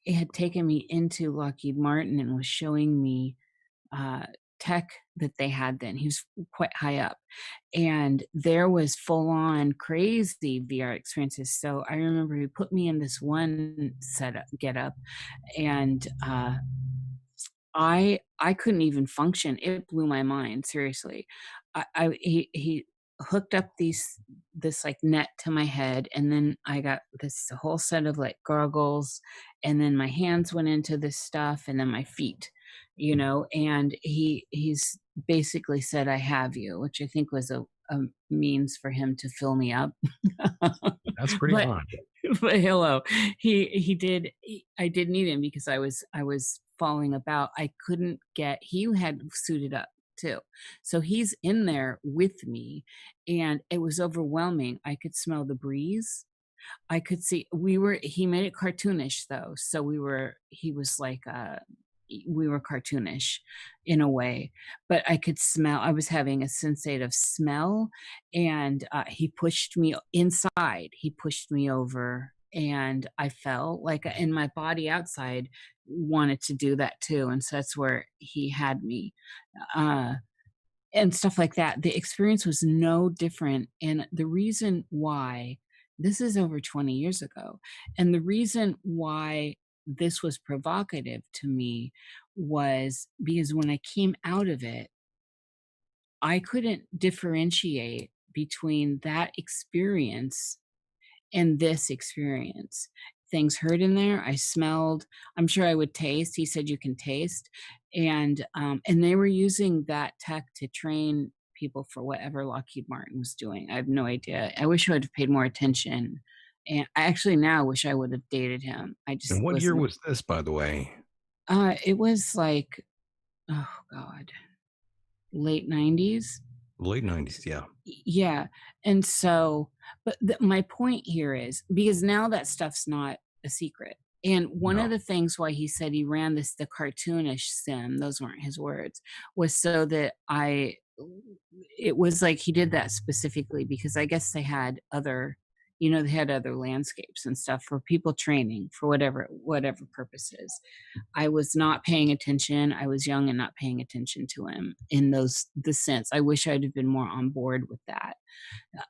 It had taken me into Lockheed Martin and was showing me tech that they had then. He was quite high up. And there was full on crazy VR experiences. So I remember he put me in this one setup, get up, and I couldn't even function. It blew my mind, seriously. He hooked up this like net to my head, and then I got this whole set of like goggles, and then my hands went into this stuff, and then my feet, and he's basically said, "I have you," which I think was a means for him to fill me up. That's pretty but odd. but hello, he did. I did need him because I was falling about. I couldn't get. He had suited up too, so he's in there with me, and it was overwhelming. I could smell the breeze. I could see. He made it cartoonish though, so he was like we were cartoonish in a way, but I could smell. I was having a sensative smell, and he pushed me inside. He pushed me over, and I felt like, and my body outside wanted to do that too, and so that's where he had me. Uh, and stuff like that. The experience was no different. And the reason why, this is over 20 years ago, and the reason why this was provocative to me was because when I came out of it, I couldn't differentiate between that experience and this experience. Things hurt in there. I smelled. I'm sure I would taste. He said you can taste, and they were using that tech to train people for whatever Lockheed Martin was doing. I have no idea. I wish I would have paid more attention, and I actually now wish I would have dated him. I just And what year wasn't. was this, by the way? It was like, oh God, late 90s. Late 90s, yeah. Yeah. And so, but my point here is because now that stuff's not a secret. And one No. of the things why he said he ran the cartoonish sim, those weren't his words, was so that it was like he did that specifically because I guess they had other, they had other landscapes and stuff for people training for whatever purposes. I was not paying attention. I was young and not paying attention to him in the sense. I wish I'd have been more on board with that.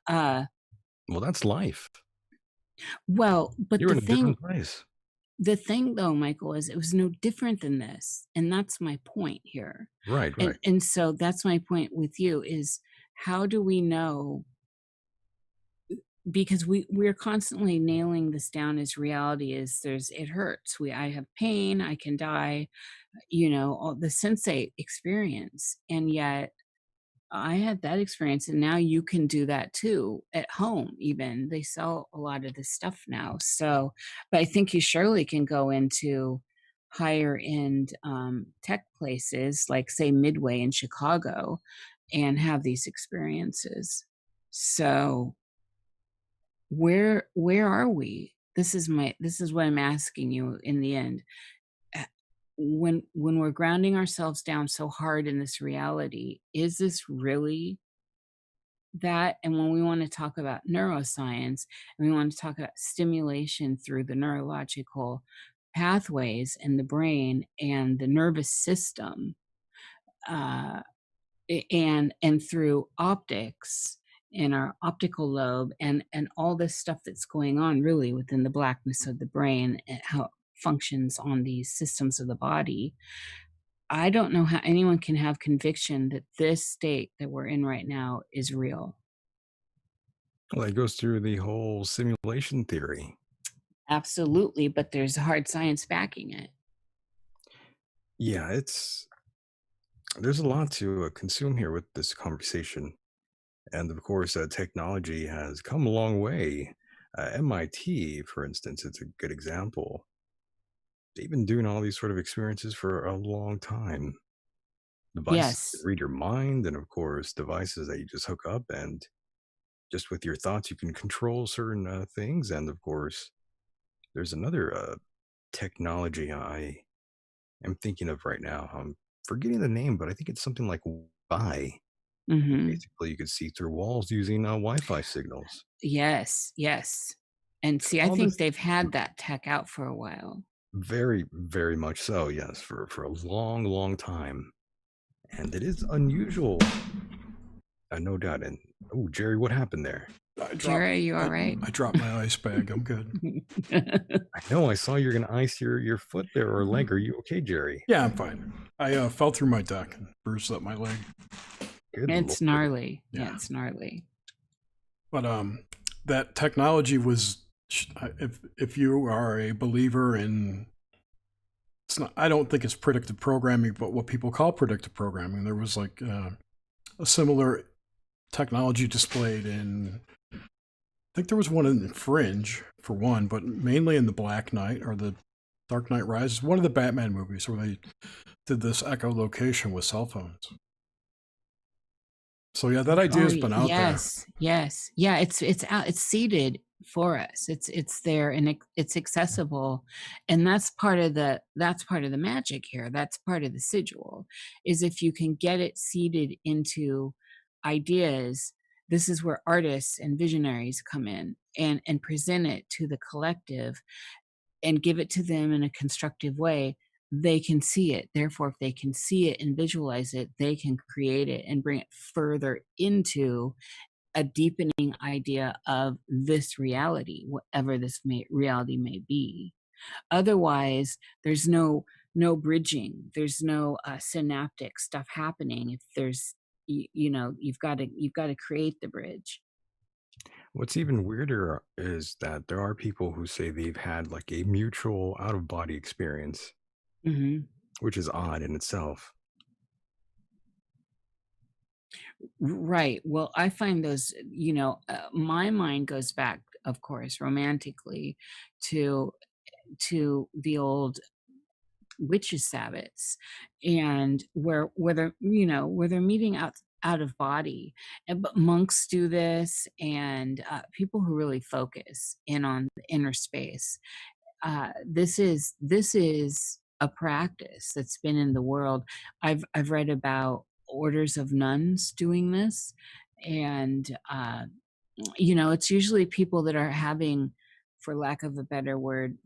Well, that's life. Well, but You're in a different place. the thing though, Michael, is it was no different than this. And that's my point here. Right, right. And so that's my point with you is how do we know? Because we're constantly nailing this down as reality is it hurts. I have pain, I can die, all the sensate experience. And yet I had that experience, and now you can do that too at home. Even they sell a lot of this stuff now. So, but I think you surely can go into higher end tech places like say Midway in Chicago and have these experiences. So where are we? This is what I'm asking you in the end. When we're grounding ourselves down so hard in this reality, is this really that? And when we want to talk about neuroscience and we want to talk about stimulation through the neurological pathways in the brain and the nervous system, and through optics in our optical lobe and all this stuff that's going on really within the blackness of the brain and how it functions on these systems of the body, I don't know how anyone can have conviction that this state that we're in right now is real. Well, that goes through the whole simulation theory. Absolutely, but there's hard science backing it. Yeah, there's a lot to consume here with this conversation. And of course, technology has come a long way. MIT, for instance, it's a good example. They've been doing all these sort of experiences for a long time. Devices that Yes. read your mind, and of course, devices that you just hook up, and just with your thoughts, you can control certain things. And of course, there's another technology I am thinking of right now. I'm forgetting the name, but I think it's something like Wi. Hmm. Basically, you could see through walls using Wi-Fi signals. Yes, yes. And see, I All think this they've had that tech out for a while. very, very much so. Yes, for a long, long time, and it is unusual, no doubt. And oh, Jerry, what happened there? Jerry, are you all right? I dropped my ice bag. I'm good. I know. I saw you're gonna ice your foot there or leg. Are you okay, Jerry? Yeah, I'm fine. I fell through my deck and bruised up my leg. Good It's lord. gnarly. Yeah, Yeah. it's gnarly. But that technology was, if you are a believer in, it's not, I don't think it's predictive programming, but what people call predictive programming. There was like a similar technology displayed in, I think there was one in Fringe for one, but mainly in the Black Knight or the Dark Knight Rises, one of the Batman movies where they did this echolocation with cell phones. So yeah, that idea has been out there. Yes. Yeah, it's out, it's seeded for us. It's there and it's accessible. And that's part of the magic here. That's part of the sigil, is if you can get it seeded into ideas. This is where artists and visionaries come in and present it to the collective and give it to them in a constructive way. They can see it. Therefore, if they can see it and visualize it, they can create it and bring it further into a deepening idea of this reality, whatever this reality may be. Otherwise, there's no bridging. There's no synaptic stuff happening. If there's you've got to create the bridge. What's even weirder is that there are people who say they've had like a mutual out of body experience, Hmm. which is odd in itself. Right. Well, I find those, my mind goes back, of course, romantically to the old witches' sabbats, and where they're where they're meeting out of body. And but monks do this, and people who really focus in on the inner space. This is a practice that's been in the world. I've read about orders of nuns doing this, and it's usually people that are having, for lack of a better word,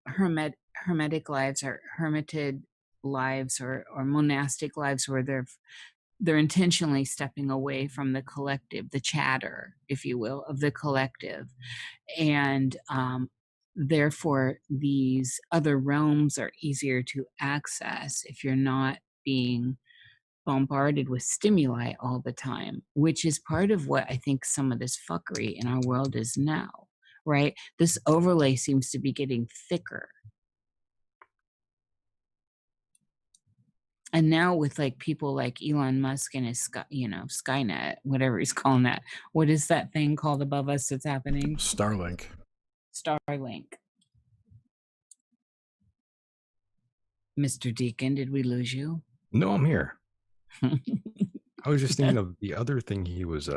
hermetic lives, or hermited lives, or monastic lives, where they're intentionally stepping away from the collective, the chatter, if you will, of the collective. And therefore these other realms are easier to access if you're not being bombarded with stimuli all the time, which is part of what I think some of this fuckery in our world is now, right? This overlay seems to be getting thicker. And now with like people like Elon Musk and his Skynet, whatever he's calling that. What is that thing called above us that's happening? Starlink. Starlink. Mr. Deacon, did we lose you? No, I'm here. I was just thinking of the other thing he was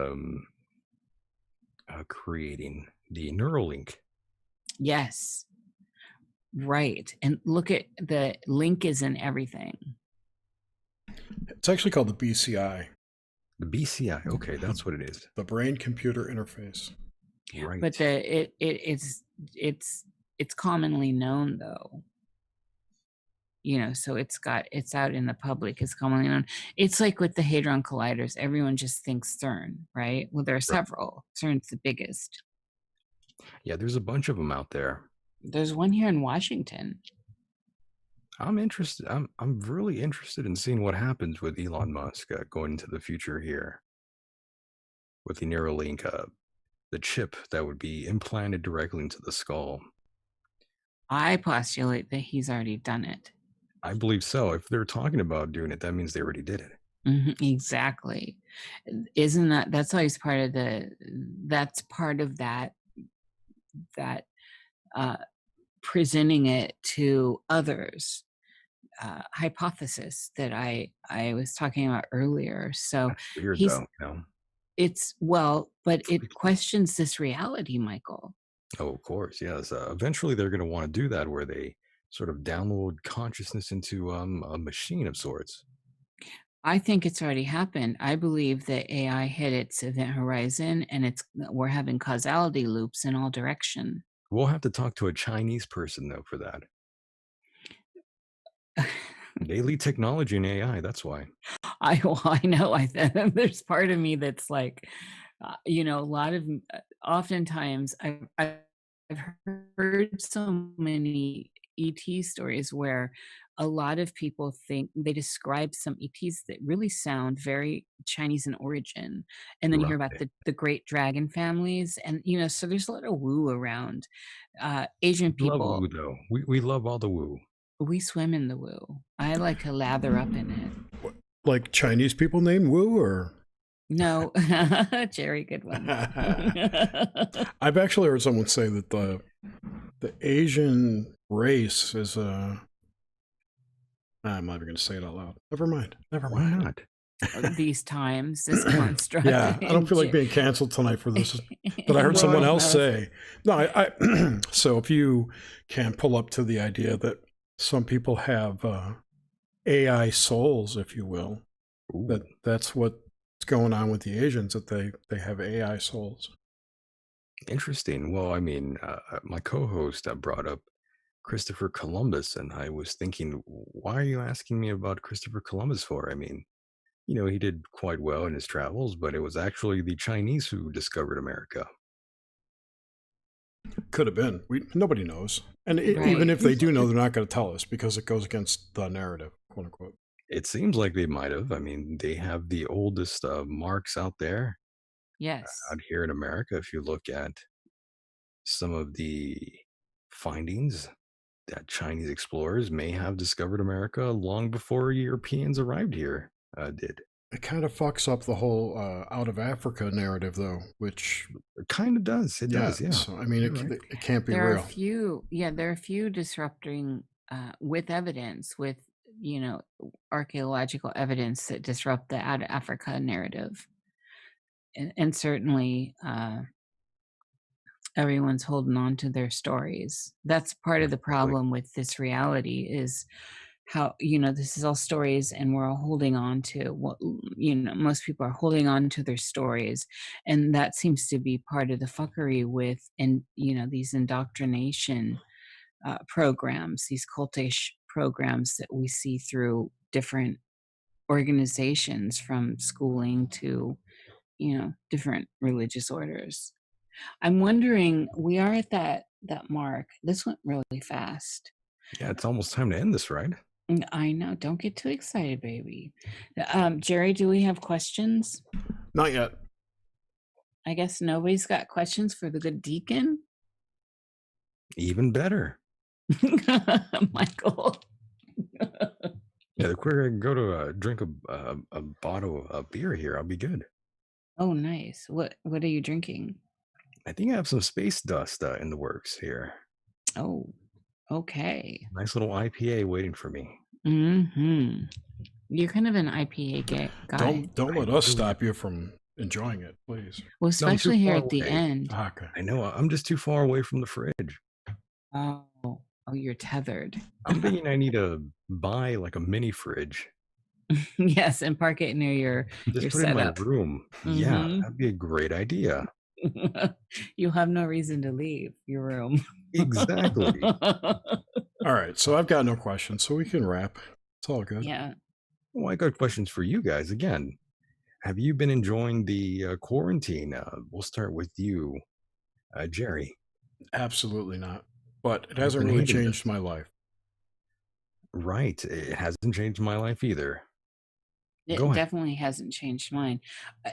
creating, the Neuralink. Yes. Right. And look at the link is in everything. It's actually called the BCI, The BCI. Okay, that's what it is. the brain computer interface. Right. But it's commonly known, though. So it's out in the public. It's commonly known. It's like with the Hadron Colliders. Everyone just thinks CERN, right? Well, there are several. CERN's the biggest. Yeah, there's a bunch of them out there. There's one here in Washington. I'm interested. I'm really interested in seeing what happens with Elon Musk going into the future here with the Neuralink, the chip that would be implanted directly into the skull. I postulate that he's already done it. I believe so. If they're talking about doing it, that means they already did it. Exactly. Isn't that's always part of that's part of that presenting it to others hypothesis that I was talking about earlier. So That's weird, he's though. You know? it's well, but it questions this reality, Michael. Oh, of course, yes. Eventually, they're going to want to do that, where they sort of download consciousness into a machine of sorts. I think it's already happened. I believe that AI hit its event horizon, and we're having causality loops in all direction. We'll have to talk to a Chinese person though for that. They lead technology and AI. That's why. I know. There's part of me that's like, a lot of oftentimes I've heard so many ET stories where a lot of people think they describe some ETs that really sound very Chinese in origin, and then you hear about Right. the great dragon families, and so there's a lot of woo around. Asian We love people, woo though. We love all the woo. we swim in the woo. I like to lather up in it. Like Chinese people named Wu, or? No, Jerry, good one. I've actually heard someone say that the Asian race is I'm not even going to say it out loud. Never mind. Why not? These times, this construct. Yeah, I don't feel like being canceled tonight for this. But I heard someone else say, no, I so if you can pull up to the idea that some people have AI souls, if you will, that's what's going on with the Asians, that they have AI souls. Interesting. Well, I mean, my co-host brought up Christopher Columbus, and I was thinking, why are you asking me about Christopher Columbus for? I mean, he did quite well in his travels, but it was actually the Chinese who discovered America. Could have been. Nobody knows. And even if they do know, they're not going to tell us because it goes against the narrative, quote unquote. It seems like they might have. I mean, they have the oldest marks out there. Yes. Out here in America, if you look at some of the findings that Chinese explorers may have discovered America long before Europeans arrived here did. It kind of fucks up the whole out of Africa narrative, though, which it kind of does. It does, yeah. So, I mean, it can't be there real. There are a few disrupting with evidence, with archaeological evidence that disrupt the out of Africa narrative, and certainly everyone's holding on to their stories. That's part of the problem with this reality, is how this is all stories, and we're all holding on to what most people are holding on to their stories, and that seems to be part of the fuckery with, and these indoctrination programs, these cultish programs that we see through different organizations, from schooling to different religious orders. I'm wondering, we are at that mark. This went really fast. Yeah, it's almost time to end this, right? I know. Don't get too excited, baby. Jerry, do we have questions? Not yet. I guess nobody's got questions for the good deacon. Even better. Michael. Yeah, the quicker I can go to drink a bottle of beer here, I'll be good. Oh, nice. What are you drinking? I think I have some space dust in the works here. Oh, okay. Nice little IPA waiting for me. Mm-hmm. You're kind of an IPA guy. Don't let us stop you from enjoying it, please. Well, especially here at the end. Okay. I know. I'm just too far away from the fridge. Oh, you're tethered. I'm thinking I need to buy like a mini fridge. Yes, and park it near your Just put setup. it in my room. Mm-hmm. Yeah, that'd be a great idea. You'll have no reason to leave your room. Exactly. All right, so I've got no questions, so we can wrap. It's all good. Yeah. Well, I got questions for you guys. Again, have you been enjoying the quarantine? We'll start with you, Jerry. Absolutely not. But it hasn't really changed my life. Right. It hasn't changed my life either. It definitely hasn't changed mine.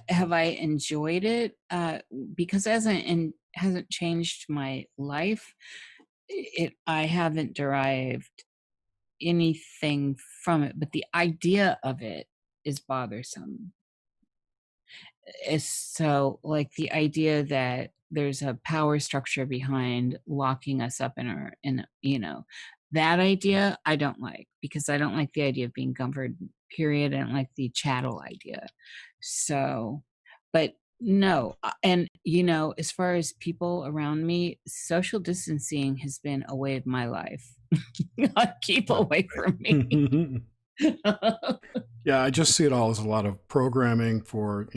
Have I enjoyed it? Because it hasn't changed my life. I haven't derived anything from it, but the idea of it is bothersome. Is so like the idea that there's a power structure behind locking us up in our in that idea I don't like, because I don't like the idea of being governed, period. I don't like the chattel idea. So, but no, and as far as people around me, social distancing has been a way of my life. Keep away from me. Yeah, I just see it all as a lot of programming for,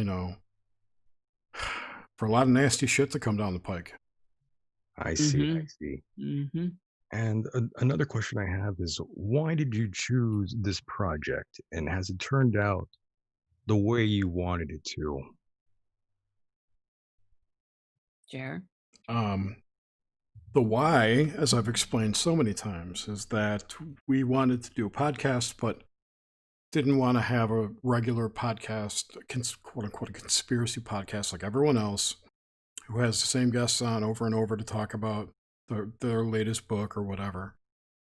for a lot of nasty shit to come down the pike. I see. I Mhm. see. Mhm. And another question I have is, why did you choose this project? And has it turned out the way you wanted it to? Jer? Um, the why, as I've explained so many times, is that we wanted to do a podcast, but didn't want to have a regular podcast, quote unquote, a conspiracy podcast like everyone else, who has the same guests on over and over to talk about their latest book or whatever.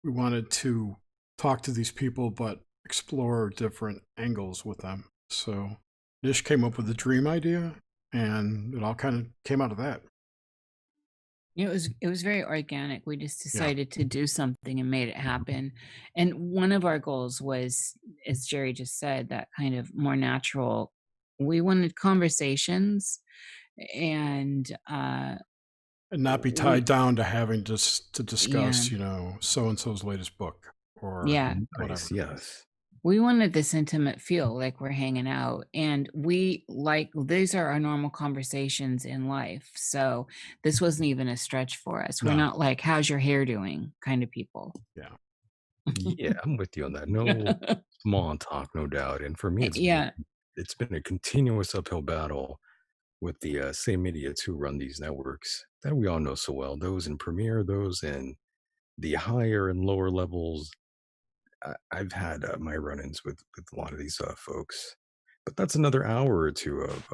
We wanted to talk to these people, but explore different angles with them. So Nish came up with the dream idea, and it all kind of came out of that. It was very organic. We just Yeah. decided to do something and made it happen. And one of our goals was, as Jerry just said, that kind of more natural. We wanted conversations, and And not be we tied down to having to yeah, discuss, so and so's latest book or yeah. whatever. Nice. Yes. We wanted this intimate feel, like we're hanging out, and these are our normal conversations in life. So this wasn't even a stretch for us. We're No. not like, "How's your hair doing?" kind of people. Yeah. Yeah, I'm with you on that. No small talk, no doubt. And for me, Yeah. it's been a continuous uphill battle with the same idiots who run these networks that we all know so well. Those in Premiere, those in the higher and lower levels. I've had my run-ins with a lot of these folks, but that's another hour or two of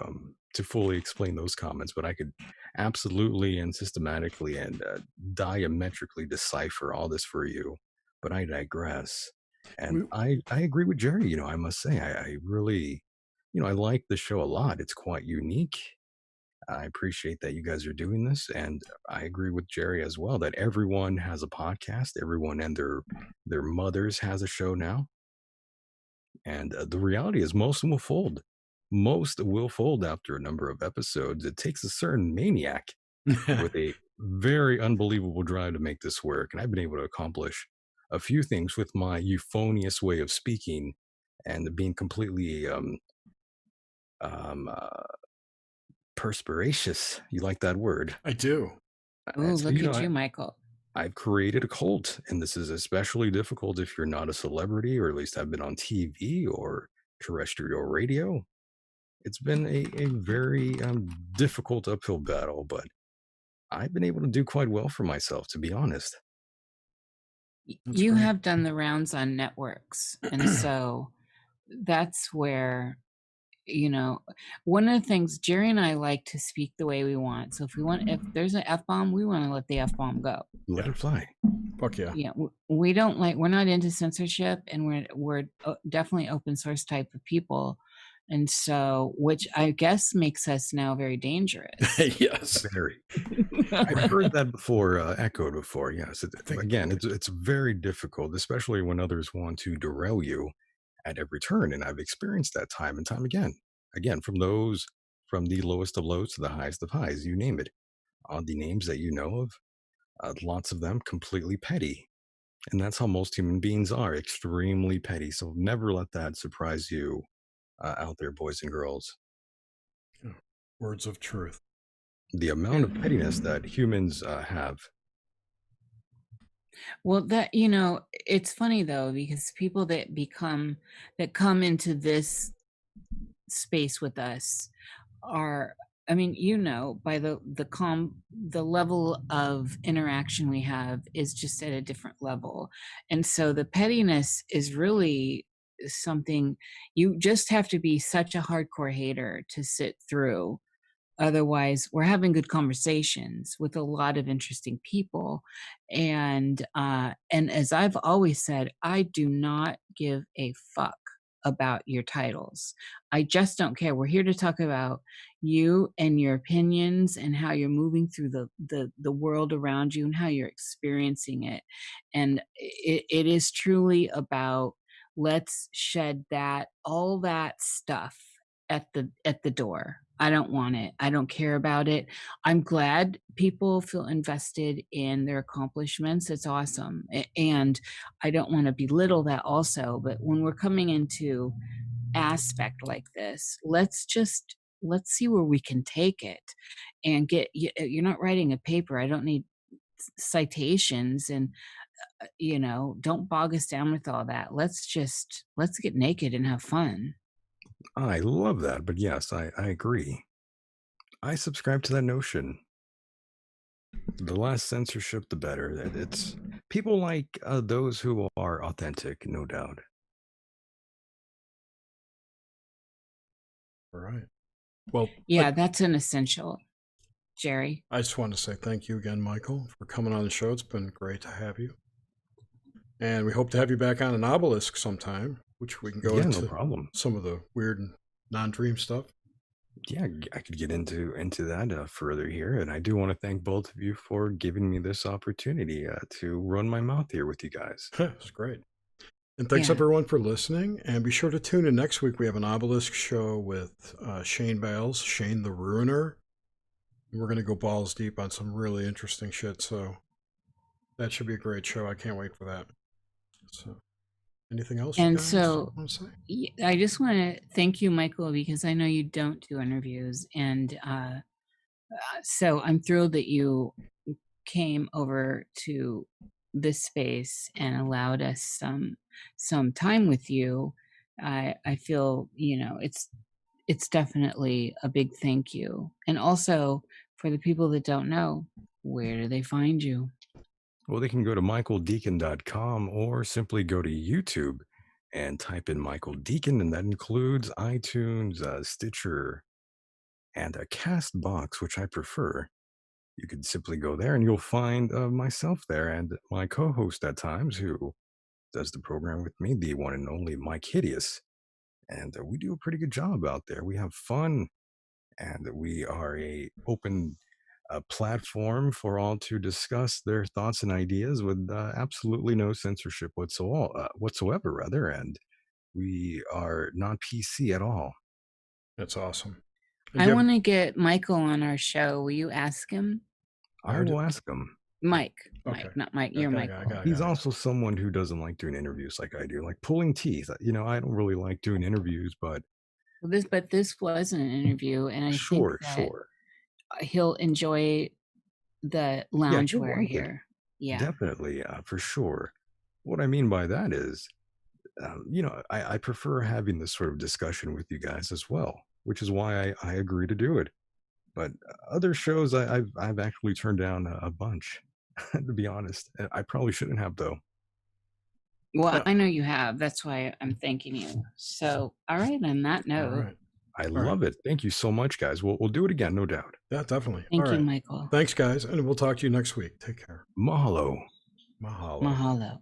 to fully explain those comments. But I could absolutely and systematically and diametrically decipher all this for you. But I digress, and We, I agree with Jerry. I must say I really, I like the show a lot. It's quite unique. I appreciate that you guys are doing this, and I agree with Jerry as well that everyone has a podcast. Everyone and their mothers has a show now, and the reality is most of them will fold. Most will fold after a number of episodes. It takes a certain maniac with a very unbelievable drive to make this work, and I've been able to accomplish a few things with my euphonious way of speaking and being completely um, uh, perspiracious. You like that word? I do. Oh, So, look at you, Michael. I've created a cult, and this is especially difficult if you're not a celebrity or at least have been on TV or terrestrial radio. It's been a very difficult uphill battle, but I've been able to do quite well for myself, to be honest. That's You great. have done the rounds on networks, and so that's where one of the things Jerry and I like to speak the way we want. So if there's an F-bomb, we want to let the F-bomb go. Let it fly. Fuck yeah. Yeah, we don't we're not into censorship, and we're definitely open source type of people. And so, which I guess makes us now very dangerous. Yes. Very. I've heard that before, echoed before. Yes. think- Again, it's very difficult, especially when others want to derail you at every turn. And I've experienced that time and time again. Again, from the lowest of lows to the highest of highs, you name it. The names that you know of, lots of them completely petty. And that's how most human beings are, extremely petty. So never let that surprise you out there, boys and girls. Words of truth. The amount of pettiness that humans have. Well, it's funny though, because people that come into this space with us are, I mean, by the level of interaction we have is just at a different level. And so the pettiness is really something you just have to be such a hardcore hater to sit through otherwise we're having good conversations with a lot of interesting people. And as I've always said, I do not give a fuck about your titles. I just don't care. We're here to talk about you and your opinions and how you're moving through the world around you and how you're experiencing it. And it is truly about, let's shed all that stuff at the door. I don't want it. I don't care about it. I'm glad people feel invested in their accomplishments. It's awesome. And I don't want to belittle that also, but when we're coming into aspect like this, let's see where we can take it and you're not writing a paper. I don't need citations, and don't bog us down with all that. Let's get naked and have fun. I love that, but yes, I agree. I subscribe to that notion. The less censorship, the better. It's people like those who are authentic, no doubt. All right. Well, Yeah, that's an essential, Jerry. I just want to say thank you again, Michael, for coming on the show. It's been great to have you. And we hope to have you back on an obelisk sometime, which we can go into no problem. Some of the weird non-dream stuff. Yeah, I could get into that further here. And I do want to thank both of you for giving me this opportunity to run my mouth here with you guys. It was great. And thanks everyone for listening. And be sure to tune in next week. We have an obelisk show with Shane Bales, Shane the Ruiner. And we're going to go balls deep on some really interesting shit. So that should be a great show. I can't wait for that. So anything else And you guys so want to say? I just want to thank you, Michael, because I know you don't do interviews. And so I'm thrilled that you came over to this space and allowed us some time with you. I feel, it's definitely a big thank you. And also for the people that don't know, where do they find you? Well, they can go to michaeldecon.com or simply go to YouTube and type in Michael Decon, and that includes iTunes, Stitcher, and a Castbox, which I prefer. You can simply go there and you'll find myself there and my co-host at times, who does the program with me, the one and only Mike Hideous. And we do a pretty good job out there. We have fun, and we are a open platform for all to discuss their thoughts and ideas with absolutely no censorship whatsoever, rather. And we are not PC at all. That's awesome. I want to get Michael on our show. Will you ask him? I will ask him. Mike, okay. Not Mike. You're Michael. He's also someone who doesn't like doing interviews like I do, like pulling teeth. I don't really like doing interviews, but this wasn't an interview, and I think that he'll enjoy the loungewear here. Yeah, definitely, for sure. What I mean by that is, I prefer having this sort of discussion with you guys as well, which is why I agree to do it. But other shows I've actually turned down a bunch, to be honest. I probably shouldn't have, though. Well, I know you have. That's why I'm thanking you. So, all right, on that note. I love it. Thank you so much, guys. We'll do it again, no doubt. Yeah, definitely. Thank you, Michael. Thanks, guys. And we'll talk to you next week. Take care. Mahalo. Mahalo. Mahalo.